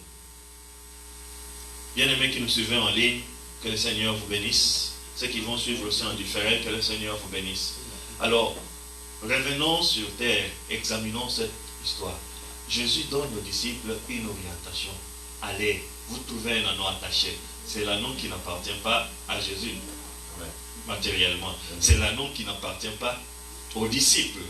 Bien-aimés qui nous suivent en ligne, que le Seigneur vous bénisse. Ceux qui vont suivre aussi en différé, que le Seigneur vous bénisse. Alors, revenons sur terre, examinons cette histoire. Jésus donne aux disciples une orientation. Allez, vous trouvez un anneau attaché. C'est l'anneau qui n'appartient pas à Jésus, matériellement. C'est l'anneau qui n'appartient pas aux disciples.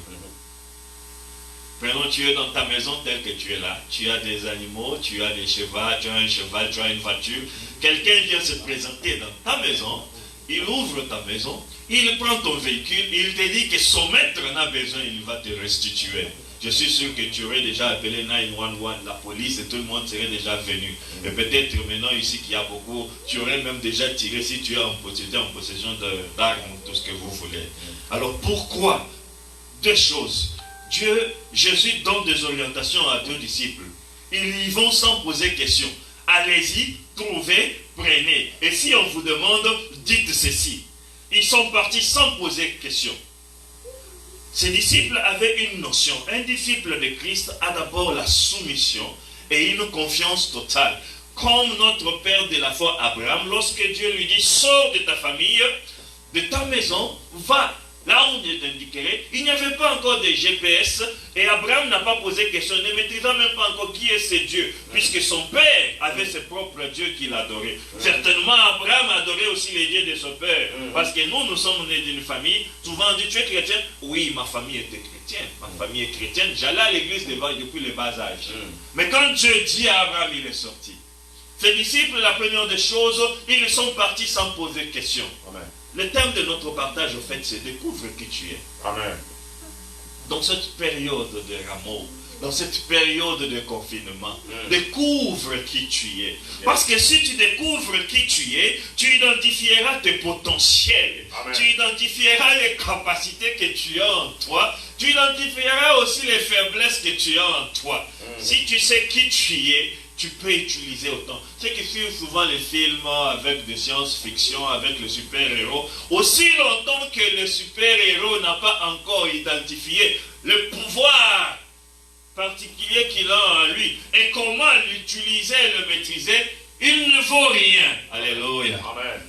Prenons, tu es dans ta maison telle que tu es là. Tu as des animaux, tu as des chevaux, tu as un cheval, tu as une voiture. Quelqu'un vient se présenter dans ta maison, il ouvre ta maison, il prend ton véhicule, il te dit que son maître en a besoin, il va te restituer. je suis sûr que tu aurais déjà appelé 911, la police, et tout le monde serait déjà venu. Et peut-être maintenant ici qu'il y a beaucoup, tu aurais même déjà tiré si tu es en possession d'armes, tout ce que vous voulez. Alors pourquoi? Deux choses. Jésus donne des orientations à deux disciples. Ils y vont sans poser question. Allez-y, trouvez, prenez. Et si on vous demande, dites ceci. Ils sont partis sans poser question. Ces disciples avaient une notion. Un disciple de Christ a d'abord la soumission et une confiance totale. Comme notre père de la foi Abraham, lorsque Dieu lui dit, sors de ta famille, de ta maison, va. Là où je t'indiquerai, il n'y avait pas encore de GPS et Abraham n'a pas posé question, ne maîtrisant même pas encore qui est ce Dieu, puisque son père avait ses propres dieux qu'il adorait. Certainement, Abraham adorait aussi les dieux de son père, parce que nous sommes nés d'une famille. Souvent on dit, tu es chrétien? Oui, ma famille était chrétienne, ma famille est chrétienne, j'allais à l'église depuis le bas âge. Mais quand Dieu dit à Abraham, il est sorti. Ses disciples, la première des choses, ils sont partis sans poser question. Amen. Le thème de notre partage, au fait, c'est découvre qui tu es. Amen. Dans cette période de rameau, dans cette période de confinement, découvre qui tu es. Parce que si tu découvres qui tu es, tu identifieras tes potentiels. Amen. Tu identifieras les capacités que tu as en toi. Tu identifieras aussi les faiblesses que tu as en toi. Si tu sais qui tu es, tu peux utiliser autant. Ceux qui suivent souvent les films avec des science-fiction, avec le super-héros, aussi longtemps que le super-héros n'a pas encore identifié le pouvoir particulier qu'il a en lui et comment l'utiliser et le maîtriser, il ne vaut rien. Alléluia. Amen.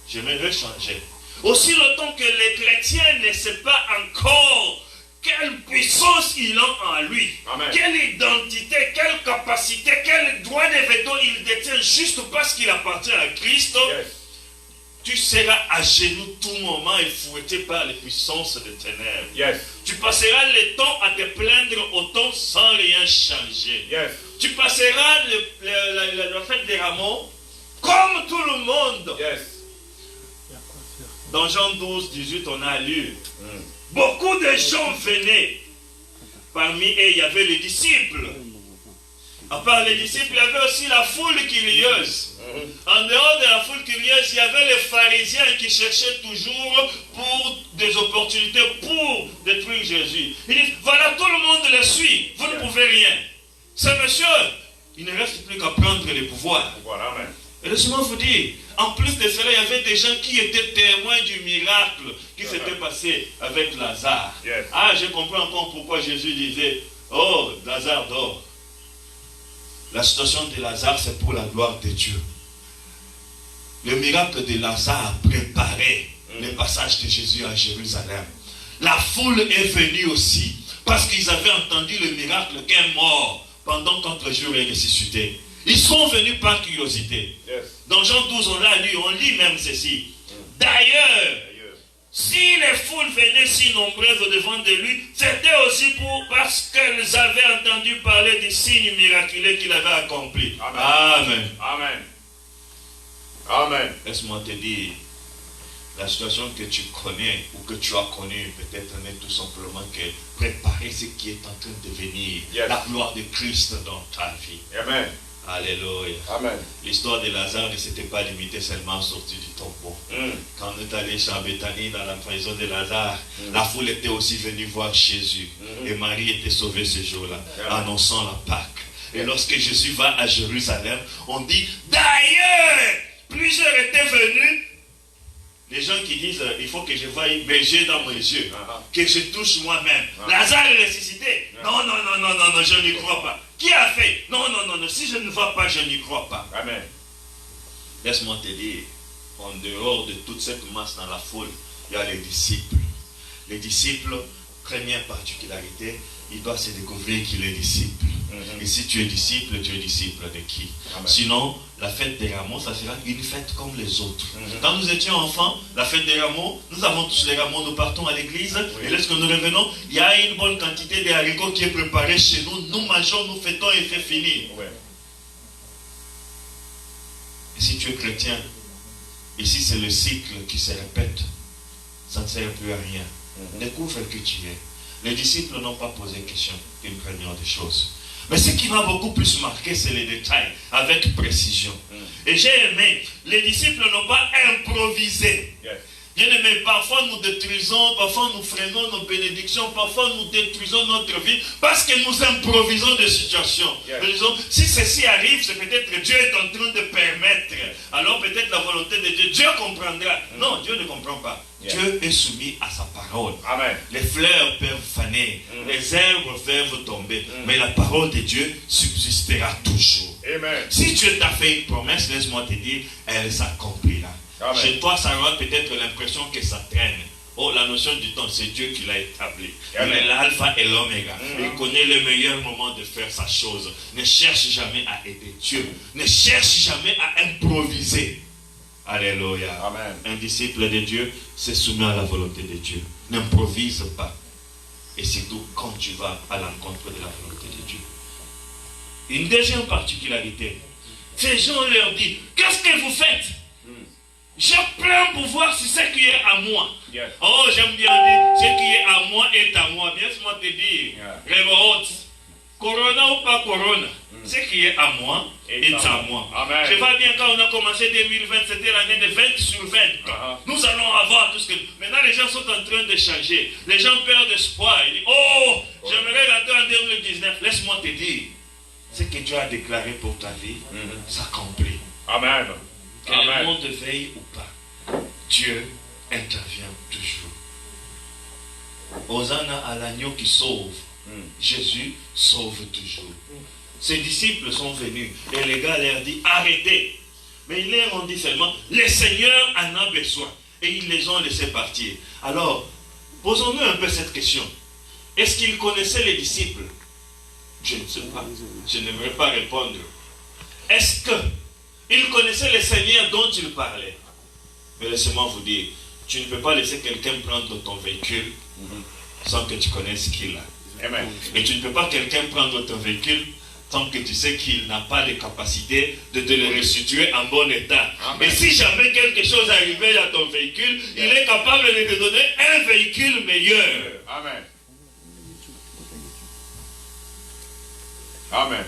J'aimerais changer. Aussi longtemps que les chrétiens ne savent pas encore quelle puissance il a en lui. Amen. Quelle identité, quelle capacité, quel droit de veto il détient juste parce qu'il appartient à Christ. Yes. Tu seras à genoux tout moment et fouetté par les puissances des ténèbres. Yes. Tu passeras le temps à te plaindre autant sans rien changer. Yes. Tu passeras la fête des rameaux comme tout le monde. Yes. Dans Jean 12, 18, on a lu. Beaucoup de gens venaient. Parmi eux, il y avait les disciples. À part les disciples, il y avait aussi la foule curieuse. En dehors de la foule curieuse, il y avait les pharisiens qui cherchaient toujours pour des opportunités pour détruire Jésus. Ils disent, voilà, tout le monde le suit. Vous ne pouvez rien. Ce monsieur, il ne reste plus qu'à prendre les pouvoirs. Voilà, amen. Et laissez-moi vous dire, en plus de cela, il y avait des gens qui étaient témoins du miracle qui s'était passé avec Lazare. Yes. Ah, je comprends encore pourquoi Jésus disait, oh, Lazare dort. La situation de Lazare, c'est pour la gloire de Dieu. Le miracle de Lazare préparait le passage de Jésus à Jérusalem. La foule est venue aussi parce qu'ils avaient entendu le miracle qu'un mort, pendant qu'autre jour est ressuscité. Ils sont venus par curiosité. Yes. Dans Jean 12, on lit même ceci. D'ailleurs, si les foules venaient si nombreuses devant de lui, c'était aussi parce qu'elles avaient entendu parler des signes miraculeux qu'il avait accomplis. Amen. Amen. Amen. Laisse-moi te dire, la situation que tu connais ou que tu as connue peut-être n'est tout simplement que préparer ce qui est en train de venir. Yes. La gloire de Christ dans ta vie. Amen. Alléluia. Amen. L'histoire de Lazare ne s'était pas limitée seulement à sortir du tombeau. Quand on est allé chez Béthanie dans la prison de Lazare, la foule était aussi venue voir Jésus. Et Marie était sauvée ce jour-là, annonçant la Pâque. Et lorsque Jésus va à Jérusalem, on dit, d'ailleurs, plusieurs étaient venus. Les gens qui disent, il faut que je voie un berger dans mes yeux, que je touche moi-même. Lazare est ressuscité. Non, je n'y crois pas. Qui a fait? Non, si je ne vois pas, je n'y crois pas. Amen. Laisse-moi te dire, en dehors de toute cette masse dans la foule, il y a les disciples. Les disciples, première particularité, il doit se découvrir qu'il est disciple. Et si tu es disciple de qui? Amen. Sinon, la fête des rameaux, ça sera une fête comme les autres. Quand nous étions enfants, la fête des rameaux, nous avons tous les rameaux, nous partons à l'église, et lorsque nous revenons, il y a une bonne quantité de haricots qui est préparée chez nous, nous mangeons, nous fêtons et c'est fini. Et si tu es chrétien, et si c'est le cycle qui se répète, ça ne sert plus à rien. Découvre qui tu es. Les disciples n'ont pas posé question d'une première des choses. Mais ce qui m'a beaucoup plus marqué, c'est les détails, avec précision. Et j'ai aimé, les disciples n'ont pas improvisé. Bien aimé, parfois nous détruisons, parfois nous freinons nos bénédictions, parfois nous détruisons notre vie parce que nous improvisons des situations. Nous disons, si ceci arrive, c'est peut-être que Dieu est en train de permettre. Alors peut-être la volonté de Dieu, Dieu comprendra. Non, Dieu ne comprend pas. Dieu est soumis à sa parole. Amen. Les fleurs peuvent faner, les herbes peuvent tomber, mais la parole de Dieu subsistera toujours. Amen. Si Dieu t'a fait une promesse, laisse-moi te dire, elle s'accomplira. Amen. Chez toi, ça aura peut-être l'impression que ça traîne. Oh, la notion du temps, c'est Dieu qui l'a établi. Il est l'alpha et l'oméga. Il connaît le meilleur moment de faire sa chose. Ne cherche jamais à aider Dieu. Ne cherche jamais à improviser. Alléluia. Amen. Un disciple de Dieu se soumet à la volonté de Dieu. N'improvise pas. Et surtout quand tu vas à l'encontre de la volonté de Dieu. Une deuxième particularité. Ces gens leur disent, qu'est-ce que vous faites? J'ai plein pouvoir sur ce qui est à moi. Oh, j'aime bien dire, ce qui est à moi est à moi. Bien, moi te dire, révolte, corona ou pas corona, ce qui est à moi est à moi. Amen. Je vois bien quand on a commencé 2020, c'était l'année de 20 sur 20. Nous allons avoir tout ce que... Maintenant, les gens sont en train de changer. Les gens perdent espoir. Ils disent, oh, j'aimerais rentrer en 2019. Laisse-moi te dire, ce que Dieu a déclaré pour ta vie s'accomplit. Amen. Que le monde veille ou pas, Dieu intervient toujours. Hosanna à l'agneau qui sauve. Jésus sauve toujours. Ses disciples sont venus et les gars leur dit arrêtez. Mais ils leur ont dit seulement le Seigneur en a besoin. Et ils les ont laissés partir. Alors, posons-nous un peu cette question. Est-ce qu'ils connaissaient les disciples? Je ne sais pas. Je n'aimerais pas répondre. Est-ce que ils connaissaient le Seigneur dont ils parlaient? Mais laissez-moi vous dire, tu ne peux pas laisser quelqu'un prendre ton véhicule sans que tu connaisses qui il a. Amen. Et tu ne peux pas quelqu'un prendre ton véhicule tant que tu sais qu'il n'a pas les capacités de te le restituer en bon état. Amen. Et si jamais quelque chose arrivait à ton véhicule, il est capable de te donner un véhicule meilleur. Amen. Amen.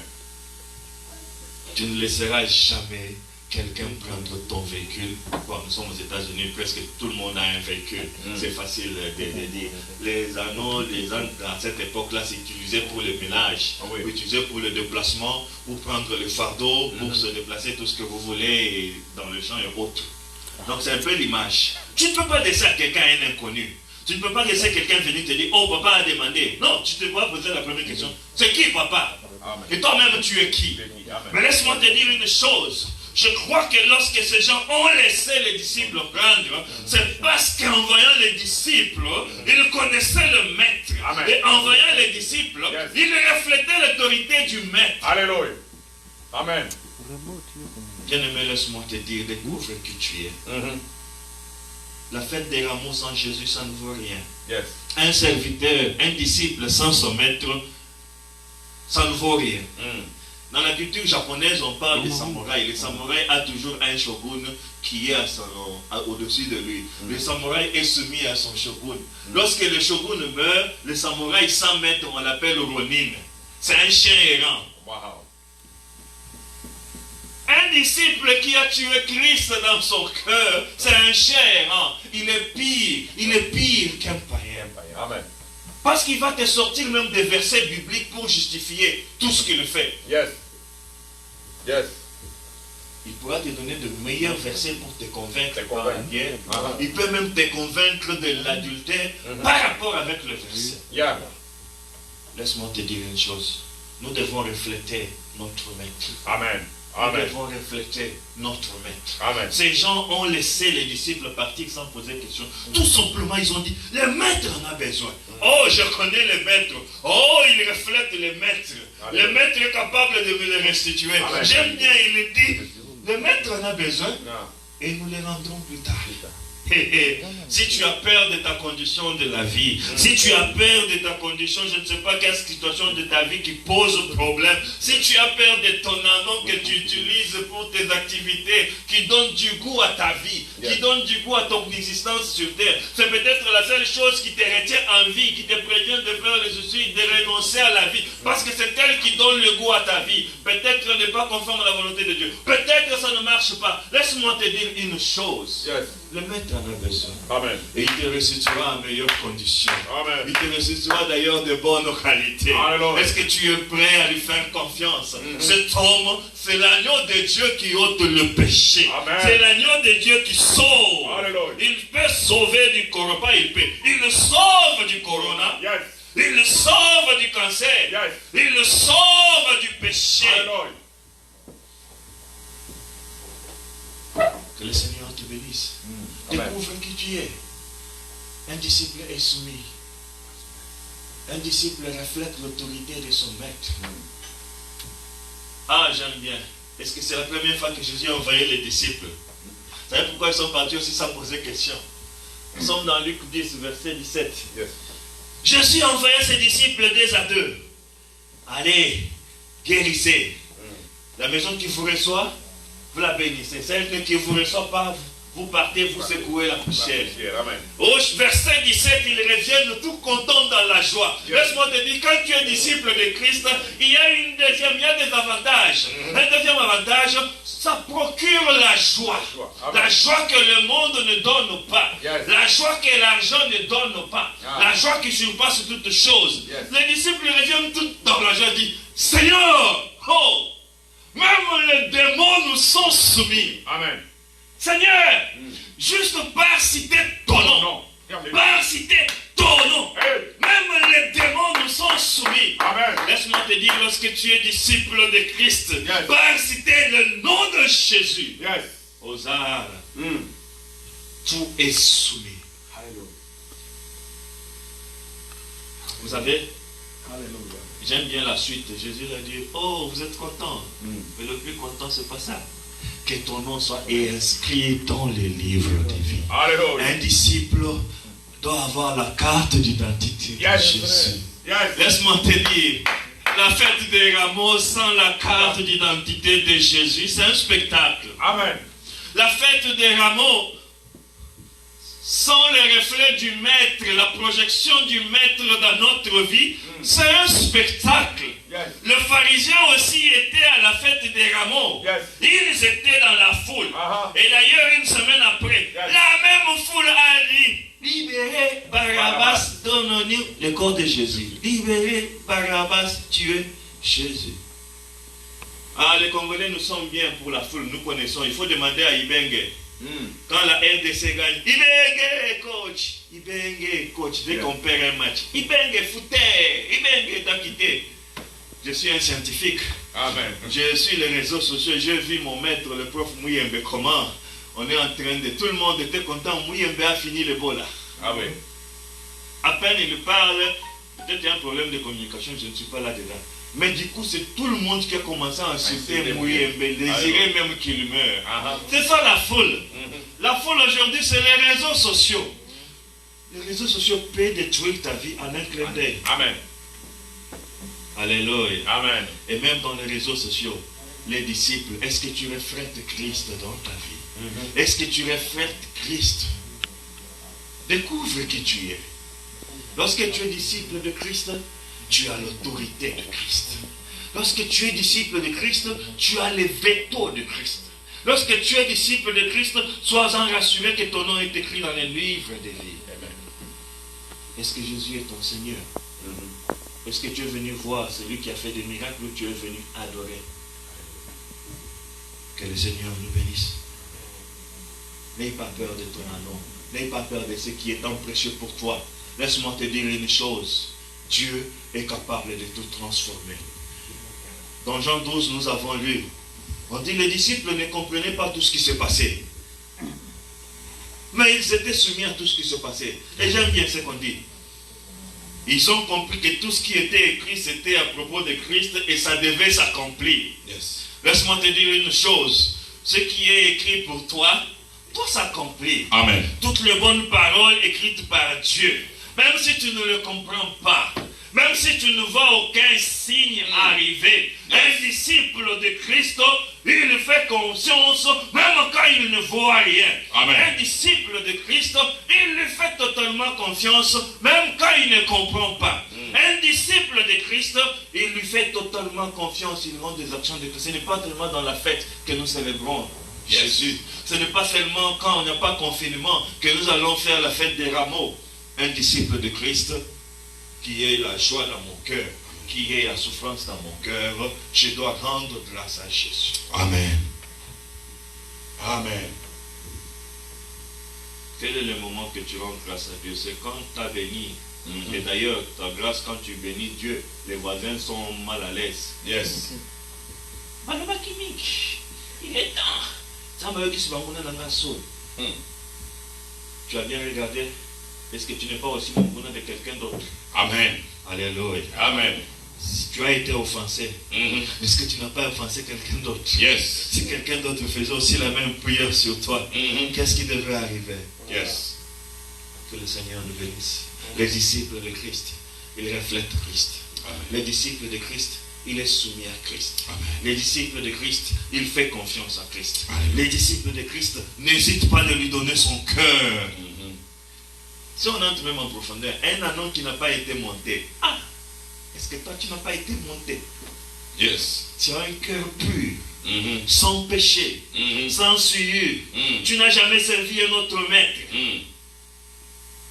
Tu ne laisseras jamais quelqu'un prendre ton véhicule. Bon, nous sommes aux États-Unis, presque tout le monde a un véhicule. C'est facile de dire. Les anneaux, à cette époque-là, c'est utilisé pour le ménage, utilisé pour le déplacement, pour prendre le fardeau, pour se déplacer tout ce que vous voulez dans le champ et autres. Donc c'est un peu l'image. Tu ne peux pas laisser à quelqu'un un inconnu. Tu ne peux pas laisser quelqu'un venir te dire, oh papa a demandé. Non, tu te dois poser la première question. C'est qui papa? Amen. Et toi-même tu es qui? Amen. Mais laisse-moi te dire une chose. Je crois que lorsque ces gens ont laissé les disciples prendre, c'est parce qu'en voyant les disciples, ils connaissaient le maître. Amen. Et en voyant les disciples, ils reflétaient l'autorité du maître. Alléluia. Amen. Bien-aimé, laisse-moi te dire, découvre qui tu es. La fête des rameaux sans Jésus, ça ne vaut rien. Un serviteur, un disciple sans son maître, ça ne vaut rien. Dans la culture japonaise, on parle des samouraïs. Le samouraï a toujours un shogun qui est au-dessus de lui. Le samouraï est soumis à son shogun. Lorsque le shogun meurt, le samouraï sans maître, on l'appelle Ronin. C'est un chien errant. Wow. Un disciple qui a tué Christ dans son cœur, c'est un chien errant. Il est pire qu'un païen. Amen. Parce qu'il va te sortir même des versets bibliques pour justifier tout ce qu'il fait. Il pourra te donner de meilleurs versets pour te convaincre par la guerre. Il peut même te convaincre de l'adultère par rapport avec le verset. Laisse-moi te dire une chose. Nous devons refléter notre maître. Amen. Nous devons refléter notre maître. Amen. Ces gens ont laissé les disciples partir sans poser question. Tout simplement, ils ont dit, le maître en a besoin. Oh, je connais le maître. Oh, il reflète le maître. Amen. Le maître est capable de me le restituer. Amen. J'aime bien, il dit, le maître en a besoin et nous le rendrons plus tard. Si tu as peur de ta condition de la vie, si tu as peur de ta condition, je ne sais pas quelle situation de ta vie qui pose problème, si tu as peur de ton nom que tu utilises pour tes activités, qui donne du goût à ta vie, qui donne du goût à ton existence sur terre, c'est peut-être la seule chose qui te retient en vie, qui te prévient de faire le souci, de renoncer à la vie, parce que c'est elle qui donne le goût à ta vie. Peut-être n'est pas conforme à la volonté de Dieu. Peut-être ça ne marche pas. Laisse-moi te dire une chose. Le maître en a besoin. Amen. Et il te restituera en meilleures conditions. Amen. Il te restituera d'ailleurs de bonnes qualités. Alléluia. Est-ce que tu es prêt à lui faire confiance? Cet homme, c'est l'agneau de Dieu qui ôte le péché. Amen. C'est l'agneau de Dieu qui sauve. Alléluia. Il peut sauver du corona. Pas il peut. Il sauve du corona. Yes. Il sauve du cancer. Yes. Il sauve du péché. Alléluia. Que le Seigneur te bénisse. Découvre qui tu es. Un disciple est soumis. Un disciple reflète l'autorité de son maître. Ah, j'aime bien. Est-ce que c'est la première fois que Jésus a envoyé les disciples? Vous savez pourquoi ils sont partis aussi sans poser question? Nous sommes dans Luc 10, verset 17. Yes. Jésus a envoyé ses disciples 2 à 2. Allez, guérissez. La maison qui vous reçoit, vous la bénissez. Celle qui ne vous reçoit pas, vous partez, vous secouez la poussière. Amen. Au verset 17, ils reviennent tout contents dans la joie. Laisse-moi te dire, quand tu es disciple de Christ, il y a des avantages. Un deuxième avantage, ça procure la joie. La joie que le monde ne donne pas. La joie que l'argent ne donne pas. La joie qui surpasse toutes choses. Les disciples reviennent tout dans la joie et disent, Seigneur, oh, même les démons nous sont soumis. Amen. Seigneur, juste par citer ton nom, par citer ton nom, même les démons nous sont soumis. Amen. Laisse-moi te dire, lorsque tu es disciple de Christ, par citer le nom de Jésus, aux arts, tout est soumis. Vous savez, j'aime bien la suite. Jésus a dit, oh, vous êtes content. Mais le plus content, c'est pas ça. Que ton nom soit inscrit dans les livres de vie. Alléluia. Un disciple doit avoir la carte d'identité de Jésus. Laisse-moi te dire, la fête des rameaux sans la carte d'identité de Jésus, c'est un spectacle. Amen. La fête des rameaux sans le reflet du maître, la projection du maître dans notre vie, c'est un spectacle. Le pharisien aussi était à la fête des rameaux. Ils étaient dans la foule. Et d'ailleurs, une semaine après, la même foule a dit, libérez Barabbas, donne-nous le corps de Jésus. Libérez Barabbas, tuez Jésus. Ah, les Congolais, nous sommes bien pour la foule, nous connaissons. Il faut demander à Ibenge. Quand la RDC gagne, Ibenge coach, dès qu'on perd un match, Ibenge footer, Ibenge t'a quitté. Je suis un scientifique. Amen. Je suis les réseaux sociaux, j'ai vu mon maître, le prof Mouyembe, comment on est en train de... Tout le monde était content, Mouyembe a fini le beau là. Ah oui. À peine il parle, peut-être il y a un problème de communication, je ne suis pas là-dedans. Mais du coup, c'est tout le monde qui a commencé à insulter Mouyembe, désirer même qu'il meure. C'est ça la foule. La foule aujourd'hui, c'est les réseaux sociaux. Les réseaux sociaux peuvent détruire ta vie en un clin d'œil. Amen. Alléluia. Amen. Et même dans les réseaux sociaux, les disciples, est-ce que tu reflètes Christ dans ta vie? Est-ce que tu reflètes Christ? Découvre qui tu es. Lorsque tu es disciple de Christ, tu as l'autorité de Christ. Lorsque tu es disciple de Christ, tu as les veto de Christ. Lorsque tu es disciple de Christ, sois-en rassuré que ton nom est écrit dans les livres des vies. Est-ce que Jésus est ton Seigneur? Est-ce que tu es venu voir celui qui a fait des miracles ou tu es venu adorer? Que le Seigneur nous bénisse. N'aie pas peur de ton nom. N'aie pas peur de ce qui est tant précieux pour toi. Laisse-moi te dire une chose. Dieu est capable de tout transformer. Dans Jean 12, nous avons lu. On dit les disciples ne comprenaient pas tout ce qui se passait. Mais ils étaient soumis à tout ce qui se passait. Et j'aime bien ce qu'on dit. Ils ont compris que tout ce qui était écrit, c'était à propos de Christ et ça devait s'accomplir. Laisse-moi te dire une chose. Ce qui est écrit pour toi tout s'accomplit. Amen. Toutes les bonnes paroles écrites par Dieu, même si tu ne le comprends pas, même si tu ne vois aucun signe arriver, un disciple de Christ, il fait confiance même quand il ne voit rien. Amen. Un disciple de Christ, il lui fait totalement confiance même quand il ne comprend pas. Un disciple de Christ, il lui fait totalement confiance, il rend des actions de Christ. Ce n'est pas tellement dans la fête que nous célébrons Jésus. Ce n'est pas seulement quand on n'a pas confinement que nous allons faire la fête des rameaux. Un disciple de Christ, qui est la joie dans mon cœur, qui est la souffrance dans mon cœur, je dois rendre grâce à Jésus. Amen. Amen. Quel est le moment que tu rends grâce à Dieu? C'est quand tu as béni. Et d'ailleurs, ta grâce, quand tu bénis Dieu, les voisins sont mal à l'aise. Yes. Il est temps. Tu as bien regardé? Est-ce que tu n'es pas aussi Moumouna de quelqu'un d'autre? Amen. Alléluia. Amen. Si tu as été offensé, est-ce que tu n'as pas offensé quelqu'un d'autre? Yes. Si quelqu'un d'autre faisait aussi la même prière sur toi, qu'est-ce qui devrait arriver? Yes. Que le Seigneur nous bénisse. Les disciples de Christ, ils reflètent Christ. Amen. Les disciples de Christ, il est soumis à Christ. Amen. Les disciples de Christ, il fait confiance à Christ. Amen. Les disciples de Christ n'hésitent pas de lui donner son cœur. Si on entre même en profondeur, un anneau qui n'a pas été monté, est-ce que toi tu n'as pas été monté? Yes. Tu as un cœur pur, sans péché, sans souillure. Tu n'as jamais servi un autre maître.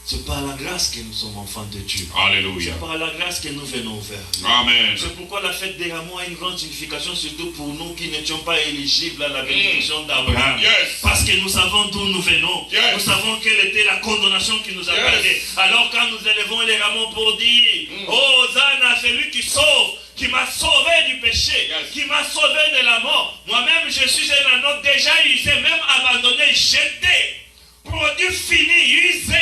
C'est par la grâce que nous sommes enfants de Dieu. Alléluia. C'est par la grâce que nous venons vers lui. Amen. C'est pourquoi la fête des rameaux a une grande signification, surtout pour nous qui n'étions pas éligibles à la bénédiction d'Abraham. Yes. Parce que nous savons d'où nous venons. Yes. Nous savons quelle était la condamnation qui nous attendait. Alors quand nous élevons les rameaux pour dire, oh Zana, c'est lui qui sauve, qui m'a sauvé du péché, qui m'a sauvé de la mort. Moi-même, je suis un anneau déjà usé, même abandonné, jeté, produit fini, usé.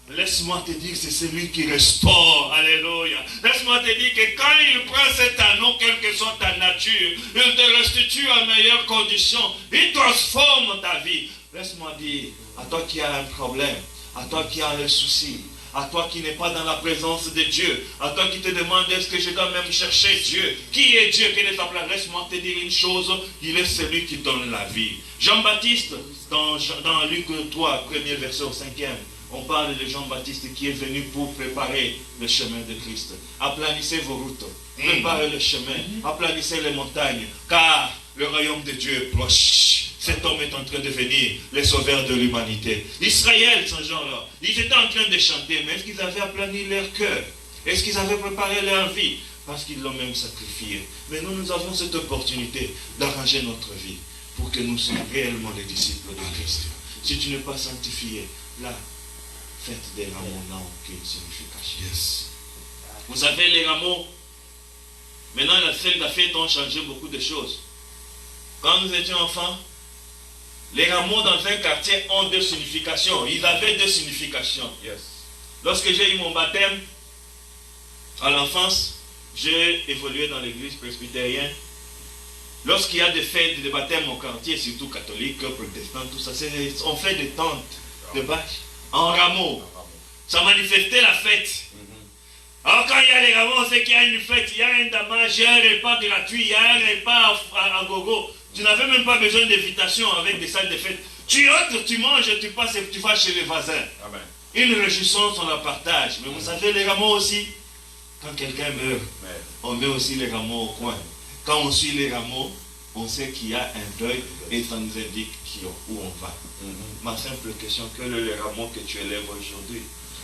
Laisse-moi te dire que c'est celui qui restaure. Alléluia. Laisse-moi te dire que quand il prend cet anneau, quelle que soit ta nature, il te restitue en meilleures conditions. Il transforme ta vie. Laisse-moi dire, à toi qui as un problème, à toi qui as un souci, à toi qui n'es pas dans la présence de Dieu, à toi qui te demande est-ce que je dois même chercher Dieu. Qui est Dieu? Quelle est ta place? Laisse-moi te dire une chose, il est celui qui donne la vie. Jean-Baptiste, dans Luc 3, premier verset au 5e, on parle de Jean-Baptiste qui est venu pour préparer le chemin de Christ. Aplanissez vos routes, préparez le chemin, aplanissez les montagnes, car le royaume de Dieu est proche. Cet homme est en train de venir, le sauveur de l'humanité. Israël, ce genre-là, ils étaient en train de chanter, mais est-ce qu'ils avaient aplani leur cœur? Est-ce qu'ils avaient préparé leur vie? Parce qu'ils l'ont même sacrifié. Mais nous avons cette opportunité d'arranger notre vie pour que nous soyons réellement les disciples de Christ. Si tu n'es pas sanctifié, là, fête des rameaux n'a aucune signification. Yes. Vous savez, les rameaux, maintenant la fête ont changé beaucoup de choses. Quand nous étions enfants, les rameaux dans un quartier ont deux significations. Ils avaient deux significations. Yes. Lorsque j'ai eu mon baptême, à l'enfance, j'ai évolué dans l'église presbytérienne. Lorsqu'il y a des fêtes de baptême au quartier, surtout catholiques, protestants, tout ça, on fait des tentes de bâches en rameaux. Ça manifestait la fête. Alors quand il y a les rameaux, on sait qu'il y a une fête, il y a un damage, il y a un repas gratuit, il y a un repas à gogo. Tu n'avais même pas besoin d'invitation avec des salles de fête. Tu entres, tu manges, tu passes et tu vas chez les voisins. Amen. Une réjouissance, on la partage. Mais vous savez, les rameaux aussi, quand quelqu'un meurt, on met aussi les rameaux au coin. Quand on suit les rameaux, on sait qu'il y a un deuil et ça nous indique où on va. Ma simple question, quel est le rameau que tu élèves aujourd'hui?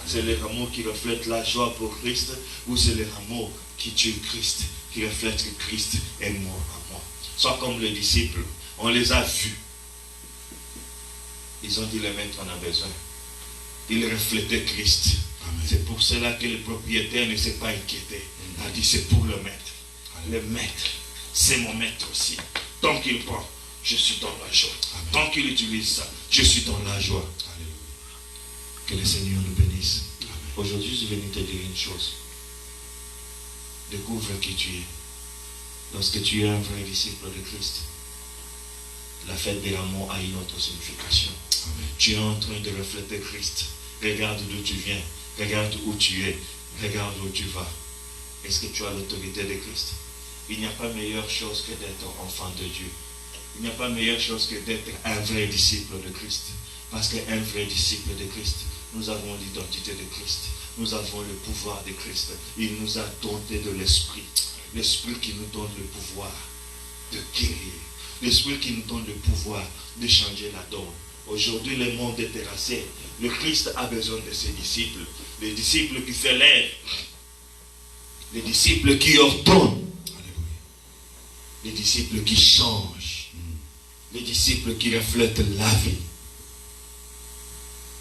C'est les rameaux qui reflètent la joie pour Christ ou c'est les rameaux qui tuent Christ, qui reflètent que Christ est mort à moi? Soit comme les disciples, on les a vus. Ils ont dit le maître en a besoin. Ils reflétaient Christ. C'est pour cela que le propriétaire ne s'est pas inquiété. Il a dit c'est pour le maître. Le maître, c'est mon maître aussi. Tant qu'il prend, je suis dans la joie. Tant qu'il utilise ça, je suis dans la joie. Que le Seigneur nous bénisse. Aujourd'hui, je suis venu te dire une chose. Découvre qui tu es. Lorsque tu es un vrai disciple de Christ, la fête des rameaux a une autre signification. Tu es en train de refléter Christ. Regarde d'où tu viens. Regarde où tu es. Regarde où tu vas. Est-ce que tu as l'autorité de Christ? Il n'y a pas meilleure chose que d'être enfant de Dieu. Il n'y a pas meilleure chose que d'être un vrai disciple de Christ. Parce qu'un vrai disciple de Christ, nous avons l'identité de Christ. Nous avons le pouvoir de Christ. Il nous a donné de l'esprit. L'esprit qui nous donne le pouvoir de guérir. L'esprit qui nous donne le pouvoir de changer la donne. Aujourd'hui, le monde est terrassé. Le Christ a besoin de ses disciples. Les disciples qui s'élèvent. Les disciples qui ordonnent. Les disciples qui changent. Les disciples qui reflètent la vie.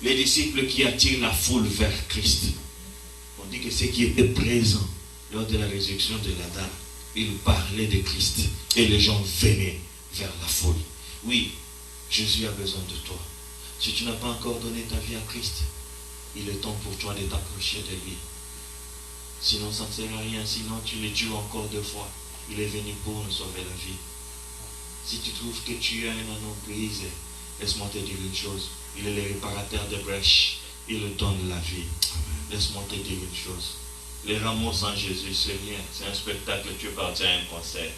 Les disciples qui attirent la foule vers Christ. On dit que ceux qui étaient présents lors de la résurrection de Lazare, ils parlaient de Christ. Et les gens venaient vers la foule. Oui, Jésus a besoin de toi. Si tu n'as pas encore donné ta vie à Christ, il est temps pour toi de t'approcher de lui. Sinon, ça ne sert à rien. Sinon, tu le tues encore 2 fois. Il est venu pour nous sauver la vie. Si tu trouves que tu es un anneau brisé, laisse-moi te dire une chose. Il est le réparateur de brèches. Il donne la vie. Laisse-moi te dire une chose. Les rameaux sans Jésus, c'est rien. C'est un spectacle. Tu es parti à un concert.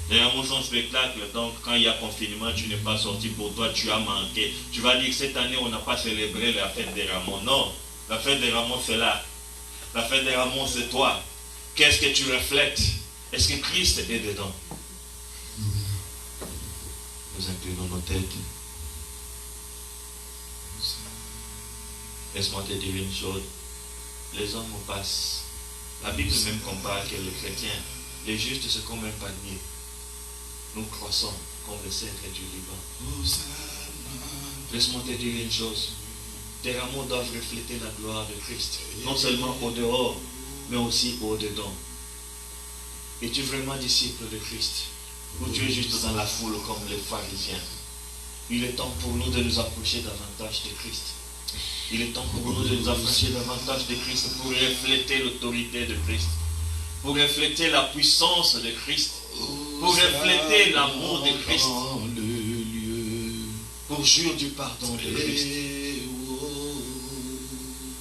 Les rameaux sans spectacle, donc quand il y a confinement, tu n'es pas sorti pour toi, tu as manqué. Tu vas dire que cette année, on n'a pas célébré la fête des rameaux. Non, la fête des rameaux, c'est là. La fête des rameaux, c'est toi. Qu'est-ce que tu reflètes? Est-ce que Christ est dedans? Nous inclinons nos têtes. Laisse-moi te dire une chose. Les hommes passent. La Bible même compare que les chrétiens, les justes, c'est comme un panier. Nous croissons comme le cèdre du Liban. Laisse-moi te dire une chose. Tes rameaux doivent refléter la gloire de Christ. Non seulement au dehors, mais aussi au dedans. Es-tu vraiment disciple de Christ? Ou tu es juste dans la foule comme les pharisiens? Il est temps pour nous de nous approcher davantage de Christ. Il est temps pour nous de nous approcher davantage de Christ pour refléter l'autorité de Christ. Pour refléter la puissance de Christ. Pour refléter l'amour de Christ. Pour jouir du pardon de Christ.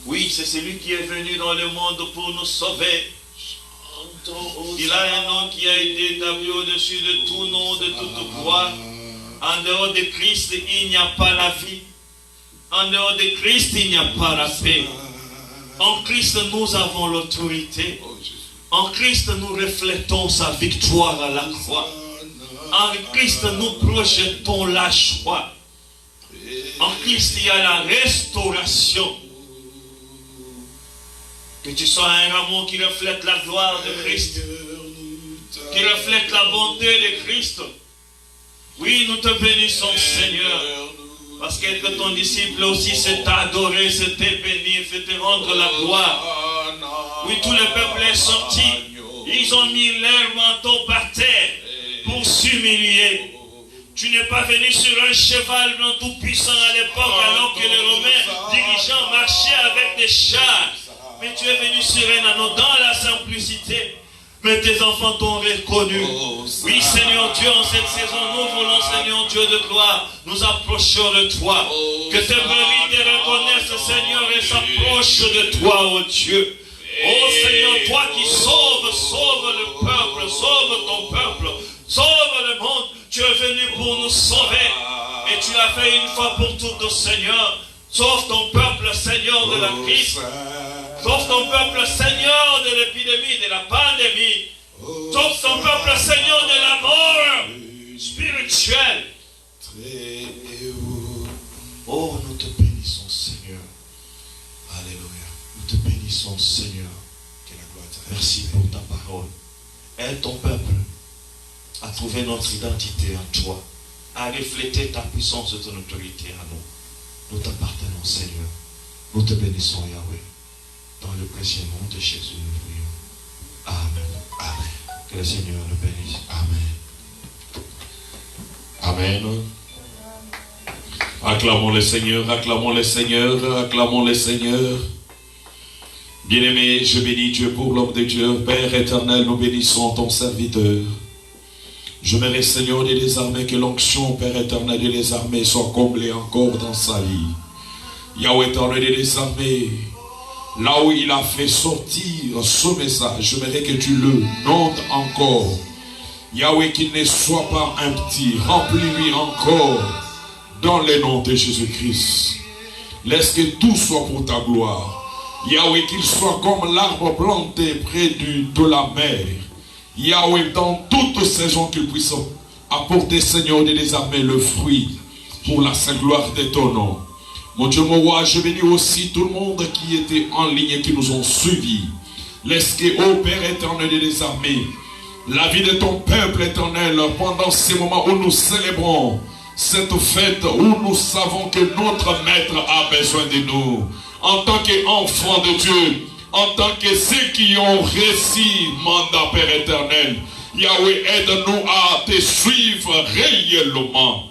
Oui, c'est celui qui est venu dans le monde pour nous sauver. Il a un nom qui a été établi au-dessus de tout nom, de toute gloire. En dehors de Christ, il n'y a pas la vie. En dehors de Christ, il n'y a pas la paix. En Christ, nous avons l'autorité. En Christ, nous reflétons sa victoire à la croix. En Christ, nous projetons la joie. En Christ, il y a la restauration. Que tu sois un rameau qui reflète la gloire de Christ. Qui reflète la bonté de Christ. Oui, nous te bénissons, Seigneur. Parce qu'être ton disciple aussi, c'est t'adorer, c'est te bénir, c'est te rendre la gloire. Oui, tout le peuple est sorti. Ils ont mis leur manteau par terre pour s'humilier. Tu n'es pas venu sur un cheval blanc tout puissant à l'époque, alors que les Romains dirigeants marchaient avec des chars. Mais tu es venu sur un anneau dans la simplicité. Mais tes enfants t'ont reconnu. Oui, Seigneur Dieu, en cette saison, nous voulons, Seigneur Dieu de gloire, nous approchons de toi. Que tes brebis te reconnaissent, Seigneur, et s'approchent de toi, oh Dieu. Oh Seigneur, toi qui sauves, sauve le peuple, sauve ton peuple, sauve le monde. Tu es venu pour nous sauver. Et tu l'as fait une fois pour toutes, Seigneur. Sauve ton peuple, Seigneur, de la crise. Sauve ton peuple, Seigneur, de l'épidémie, de la pandémie. Sauve ton peuple, Seigneur, de la mort spirituelle. Oh, nous te bénissons, Seigneur. Alléluia. Nous te bénissons, Seigneur. Merci pour ta parole. Aide ton peuple à trouver notre identité en toi, à refléter ta puissance et ton autorité à nous. Nous t'appartenons, Seigneur. Nous te bénissons, Yahweh. Dans le précieux nom de Jésus, nous prions. Amen. Amen. Que le Seigneur nous bénisse. Amen. Amen. Acclamons le Seigneur, acclamons le Seigneur, acclamons le Seigneur. Bien-aimé, je bénis Dieu pour l'homme de Dieu. Père éternel, nous bénissons ton serviteur. J'aimerais, Seigneur des armées, que l'onction, Père éternel des armées, soit comblée encore dans sa vie. Yahweh éternel des armées, là où il a fait sortir ce message, j'aimerais que tu le nommes encore. Yahweh, qu'il ne soit pas un petit, remplis-lui encore dans le nom de Jésus-Christ. Laisse que tout soit pour ta gloire. Yahweh, qu'il soit comme l'arbre planté près de la mer. Yahweh, dans toute saison, qu'il puisse apporter, Seigneur des armées, le fruit pour la sainte gloire de ton nom. Mon Dieu, mon roi, je bénis aussi tout le monde qui était en ligne et qui nous ont suivis. Laisse que, ô Père éternel des armées, la vie de ton peuple éternel, pendant ces moments où nous célébrons cette fête, où nous savons que notre Maître a besoin de nous, en tant qu'enfants de Dieu, en tant que ceux qui ont réussi mandat, Père éternel, Yahweh, aide-nous à te suivre réellement.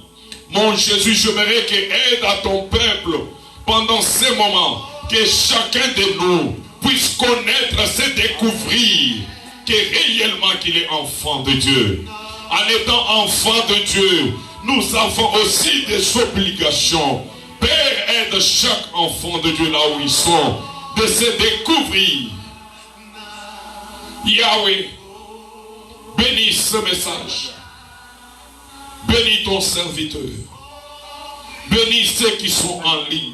Mon Jésus, j'aimerais que aide à ton peuple pendant ces moments, que chacun de nous puisse connaître, se découvrir que réellement qu'il est enfant de Dieu. En étant enfant de Dieu, nous avons aussi des obligations. Père, aide chaque enfant de Dieu là où ils sont, de se découvrir. Yahweh, bénis ce message. Bénis ton serviteur. Bénis ceux qui sont en ligne.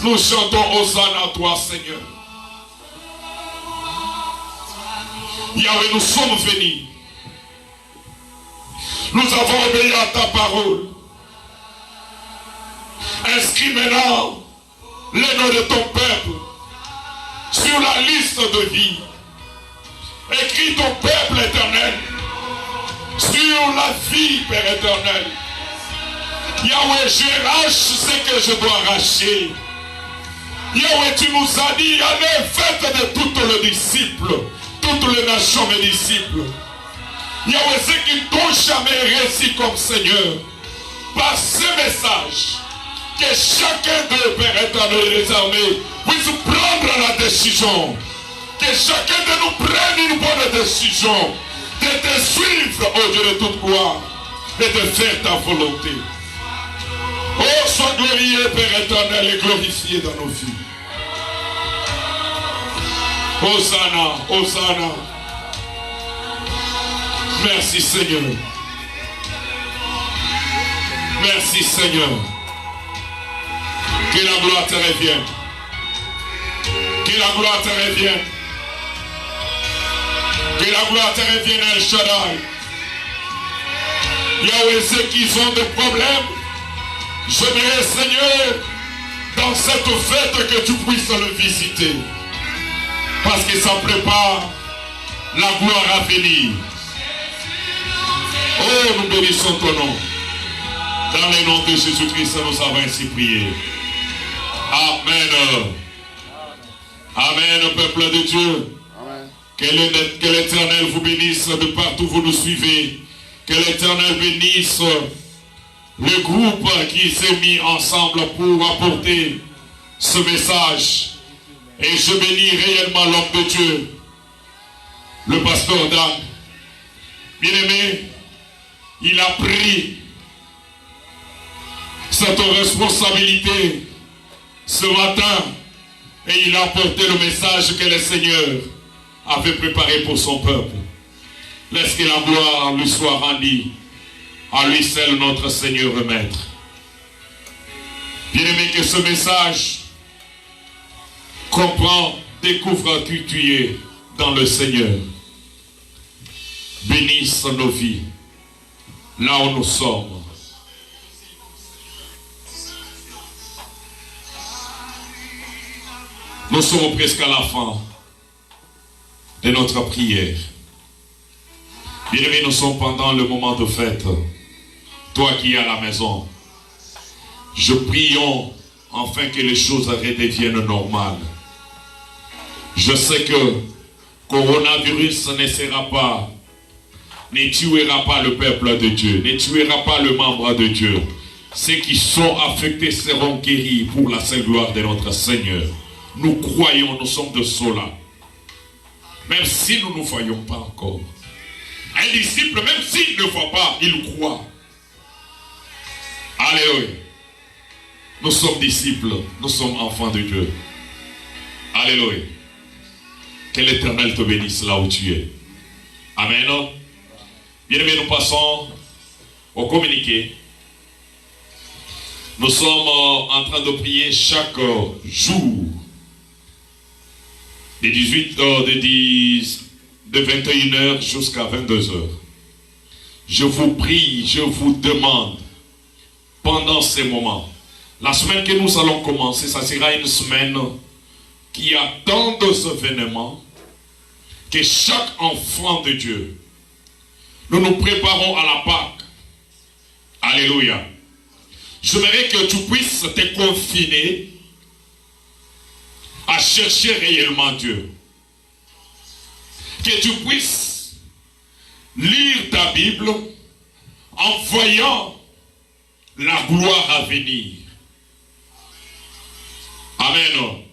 Nous chantons Hosanna à toi, Seigneur. Yahweh, nous sommes venus. Nous avons obéi à ta parole. Inscris maintenant les noms de ton peuple sur la liste de vie. Écris ton peuple éternel sur la vie, Père éternel. Yahweh, je lâche ce que je dois arracher. Yahweh, tu nous as dit, allez, faites de toutes les disciples, toutes les nations mes disciples. Yahweh, ceux qui t'ont jamais réussi comme Seigneur, par ce message, que chacun d'eux, Père éternel des armées, puisse prendre la décision. Que chacun de nous prenne une bonne décision de te suivre au Dieu de toute gloire et de faire ta volonté. Oh, sois glorieux, Père éternel, et glorifié dans nos vies. Hosanna, Hosanna. Merci Seigneur. Merci Seigneur. Que la gloire te revienne. Que la gloire te revienne. Que la gloire te revienne, El Shaddai. Yahweh, ceux qui ont des problèmes, j'aimerais, Seigneur, dans cette fête que tu puisses le visiter. Parce que ça prépare la gloire à venir. Oh, nous bénissons ton nom. Dans le nom de Jésus-Christ, nous avons ainsi prié. Amen. Amen, peuple de Dieu. Amen. Que l'Éternel vous bénisse de partout où vous nous suivez. Que l'Éternel bénisse le groupe qui s'est mis ensemble pour apporter ce message. Et je bénis réellement l'homme de Dieu, le pasteur Dan. Bien-aimé, il a pris cette responsabilité ce matin et il a apporté le message que le Seigneur avait préparé pour son peuple. Laisse que la gloire lui soit rendue à lui seul notre Seigneur et Maître. Bien-aimé, que ce message comprend, découvre que tu es dans le Seigneur. Bénisse nos vies là où nous sommes. Nous sommes presque à la fin de notre prière. Bien-aimés, nous sommes pendant le moment de fête. Toi qui es à la maison, je prions afin que les choses redeviennent normales. Je sais que coronavirus ne sera pas, ne tuera pas le peuple de Dieu, ne tuera pas le membre de Dieu. Ceux qui sont affectés seront guéris pour la sainte gloire de notre Seigneur. Nous croyons, nous sommes de cela. Même si nous ne voyons pas encore. Un disciple, même s'il ne voit pas, il croit. Alléluia. Nous sommes disciples, nous sommes enfants de Dieu. Alléluia. Que l'Éternel te bénisse là où tu es. Amen. Bien-aimés, nous passons au communiqué. Nous sommes en train de prier chaque jour de 21h jusqu'à 22h. Je vous prie, je vous demande pendant ces moments. La semaine que nous allons commencer, ça sera une semaine qui a tant d'événements que chaque enfant de Dieu, nous nous préparons à la Pâque. Alléluia. J'aimerais que tu puisses te confiner à chercher réellement Dieu. Que tu puisses lire ta Bible en voyant la gloire à venir. Amen.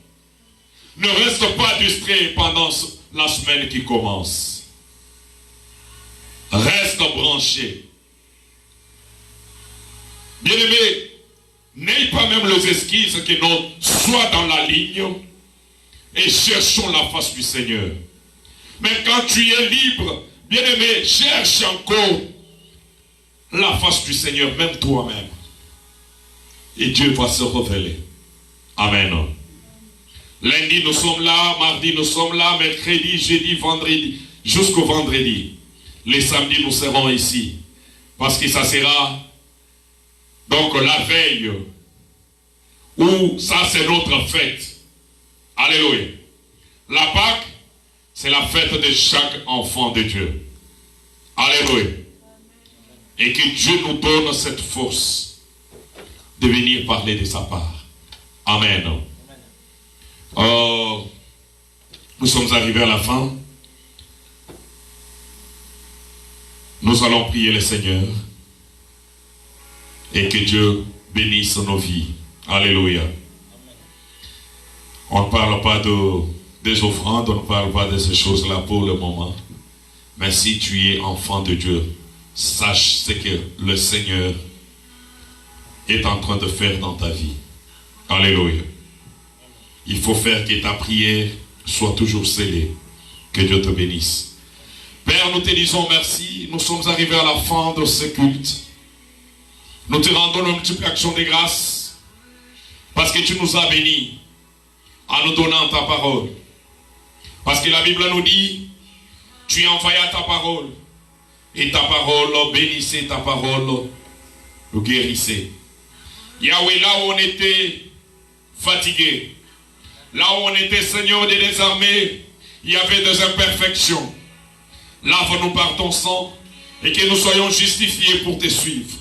Ne reste pas distrait pendant la semaine qui commence. Reste branché. Bien-aimé, n'ayez pas même les esquisses que nous soient dans la ligne et cherchons la face du Seigneur. Mais quand tu es libre, bien-aimé, cherche encore la face du Seigneur, même toi-même. Et Dieu va se révéler. Amen. Lundi, nous sommes là. Mardi, nous sommes là. Mercredi, jeudi, vendredi, jusqu'au vendredi. Les samedis, nous serons ici. Parce que ça sera donc la veille. Où ça, c'est notre fête. Alléluia. La Pâque, c'est la fête de chaque enfant de Dieu. Alléluia. Et que Dieu nous donne cette force de venir parler de sa part. Amen. Nous sommes arrivés à la fin. Nous allons prier le Seigneur. Et que Dieu bénisse nos vies. Alléluia. On ne parle pas des offrandes, on ne parle pas de ces choses-là pour le moment. Mais si tu es enfant de Dieu, sache ce que le Seigneur est en train de faire dans ta vie. Alléluia. Il faut faire que ta prière soit toujours scellée. Que Dieu te bénisse. Père, nous te disons merci. Nous sommes arrivés à la fin de ce culte. Nous te rendons une multiple action de grâce. Parce que tu nous as bénis en nous donnant ta parole. Parce que la Bible nous dit, tu as envoyé ta parole. Et ta parole bénissait, ta parole nous guérissait. Yahweh, là où on était fatigué, là où on était Seigneur des armées, il y avait des imperfections. Lave-nous par ton sang et que nous soyons justifiés pour te suivre.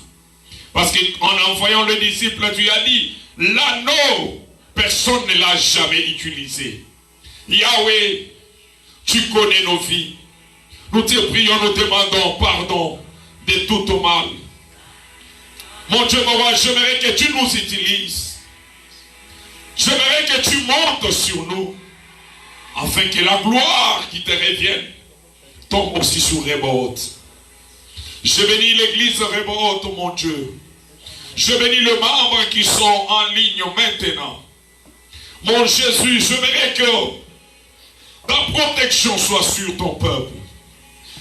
Parce qu'en envoyant le disciple, tu as dit, l'anneau, personne ne l'a jamais utilisé. Yahweh, tu connais nos vies. Nous te prions, nous demandons pardon de tout mal. Mon Dieu, mon roi, j'aimerais que tu nous utilises. J'aimerais que tu montes sur nous, afin que la gloire qui te revienne tombe aussi sur Rebot. Je bénis l'église Rebot, mon Dieu. Je bénis les membres qui sont en ligne maintenant. Mon Jésus, j'aimerais que ta protection soit sur ton peuple.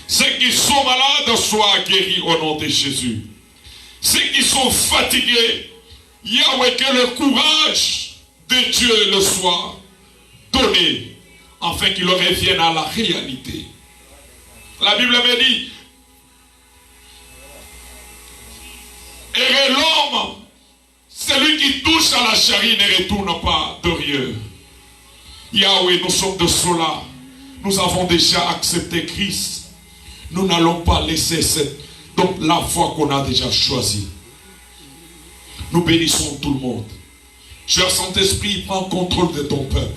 Ceux qui sont malades soient guéris au nom de Jésus. Ceux qui sont fatigués, Yahweh, que le courage de Dieu le soit donné, afin qu'ils reviennent à la réalité. La Bible me dit, et l'homme, celui qui touche à la charie ne retourne pas de rien. Yahweh, nous sommes de cela. Nous avons déjà accepté Christ. Nous n'allons pas laisser donc la foi qu'on a déjà choisie. Nous bénissons tout le monde. Cher Saint-Esprit, prends contrôle de ton peuple.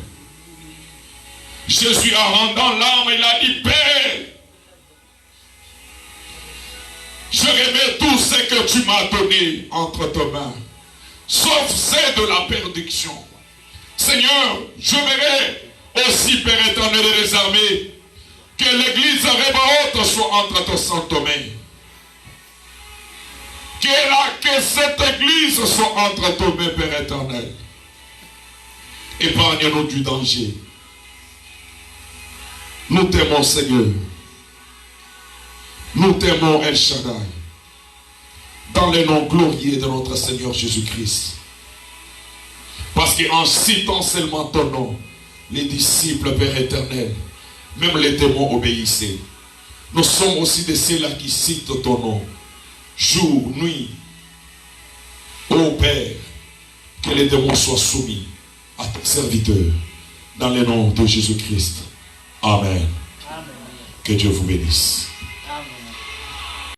Jésus, en rendant l'âme, il a dit, Père, je remets tout ce que tu m'as donné entre tes mains, sauf celle de la perdition. Seigneur, j'aimerais aussi, Père éternel des armées, Que l'église Rebaoth soit entre tes saintes mains. Que cette église soit entre tes mains, Père éternel. Épargne-nous du danger. Nous t'aimons, Seigneur. Nous t'aimons, El Shaddai. Dans le nom glorieux de notre Seigneur Jésus-Christ. Parce qu'en citant seulement ton nom, les disciples, Père éternel, même les démons obéissaient. Nous sommes aussi de ceux-là qui citent ton nom. Jour, nuit. Ô Père, que les démons soient soumis à tes serviteurs. Dans le nom de Jésus-Christ. Amen. Que Dieu vous bénisse.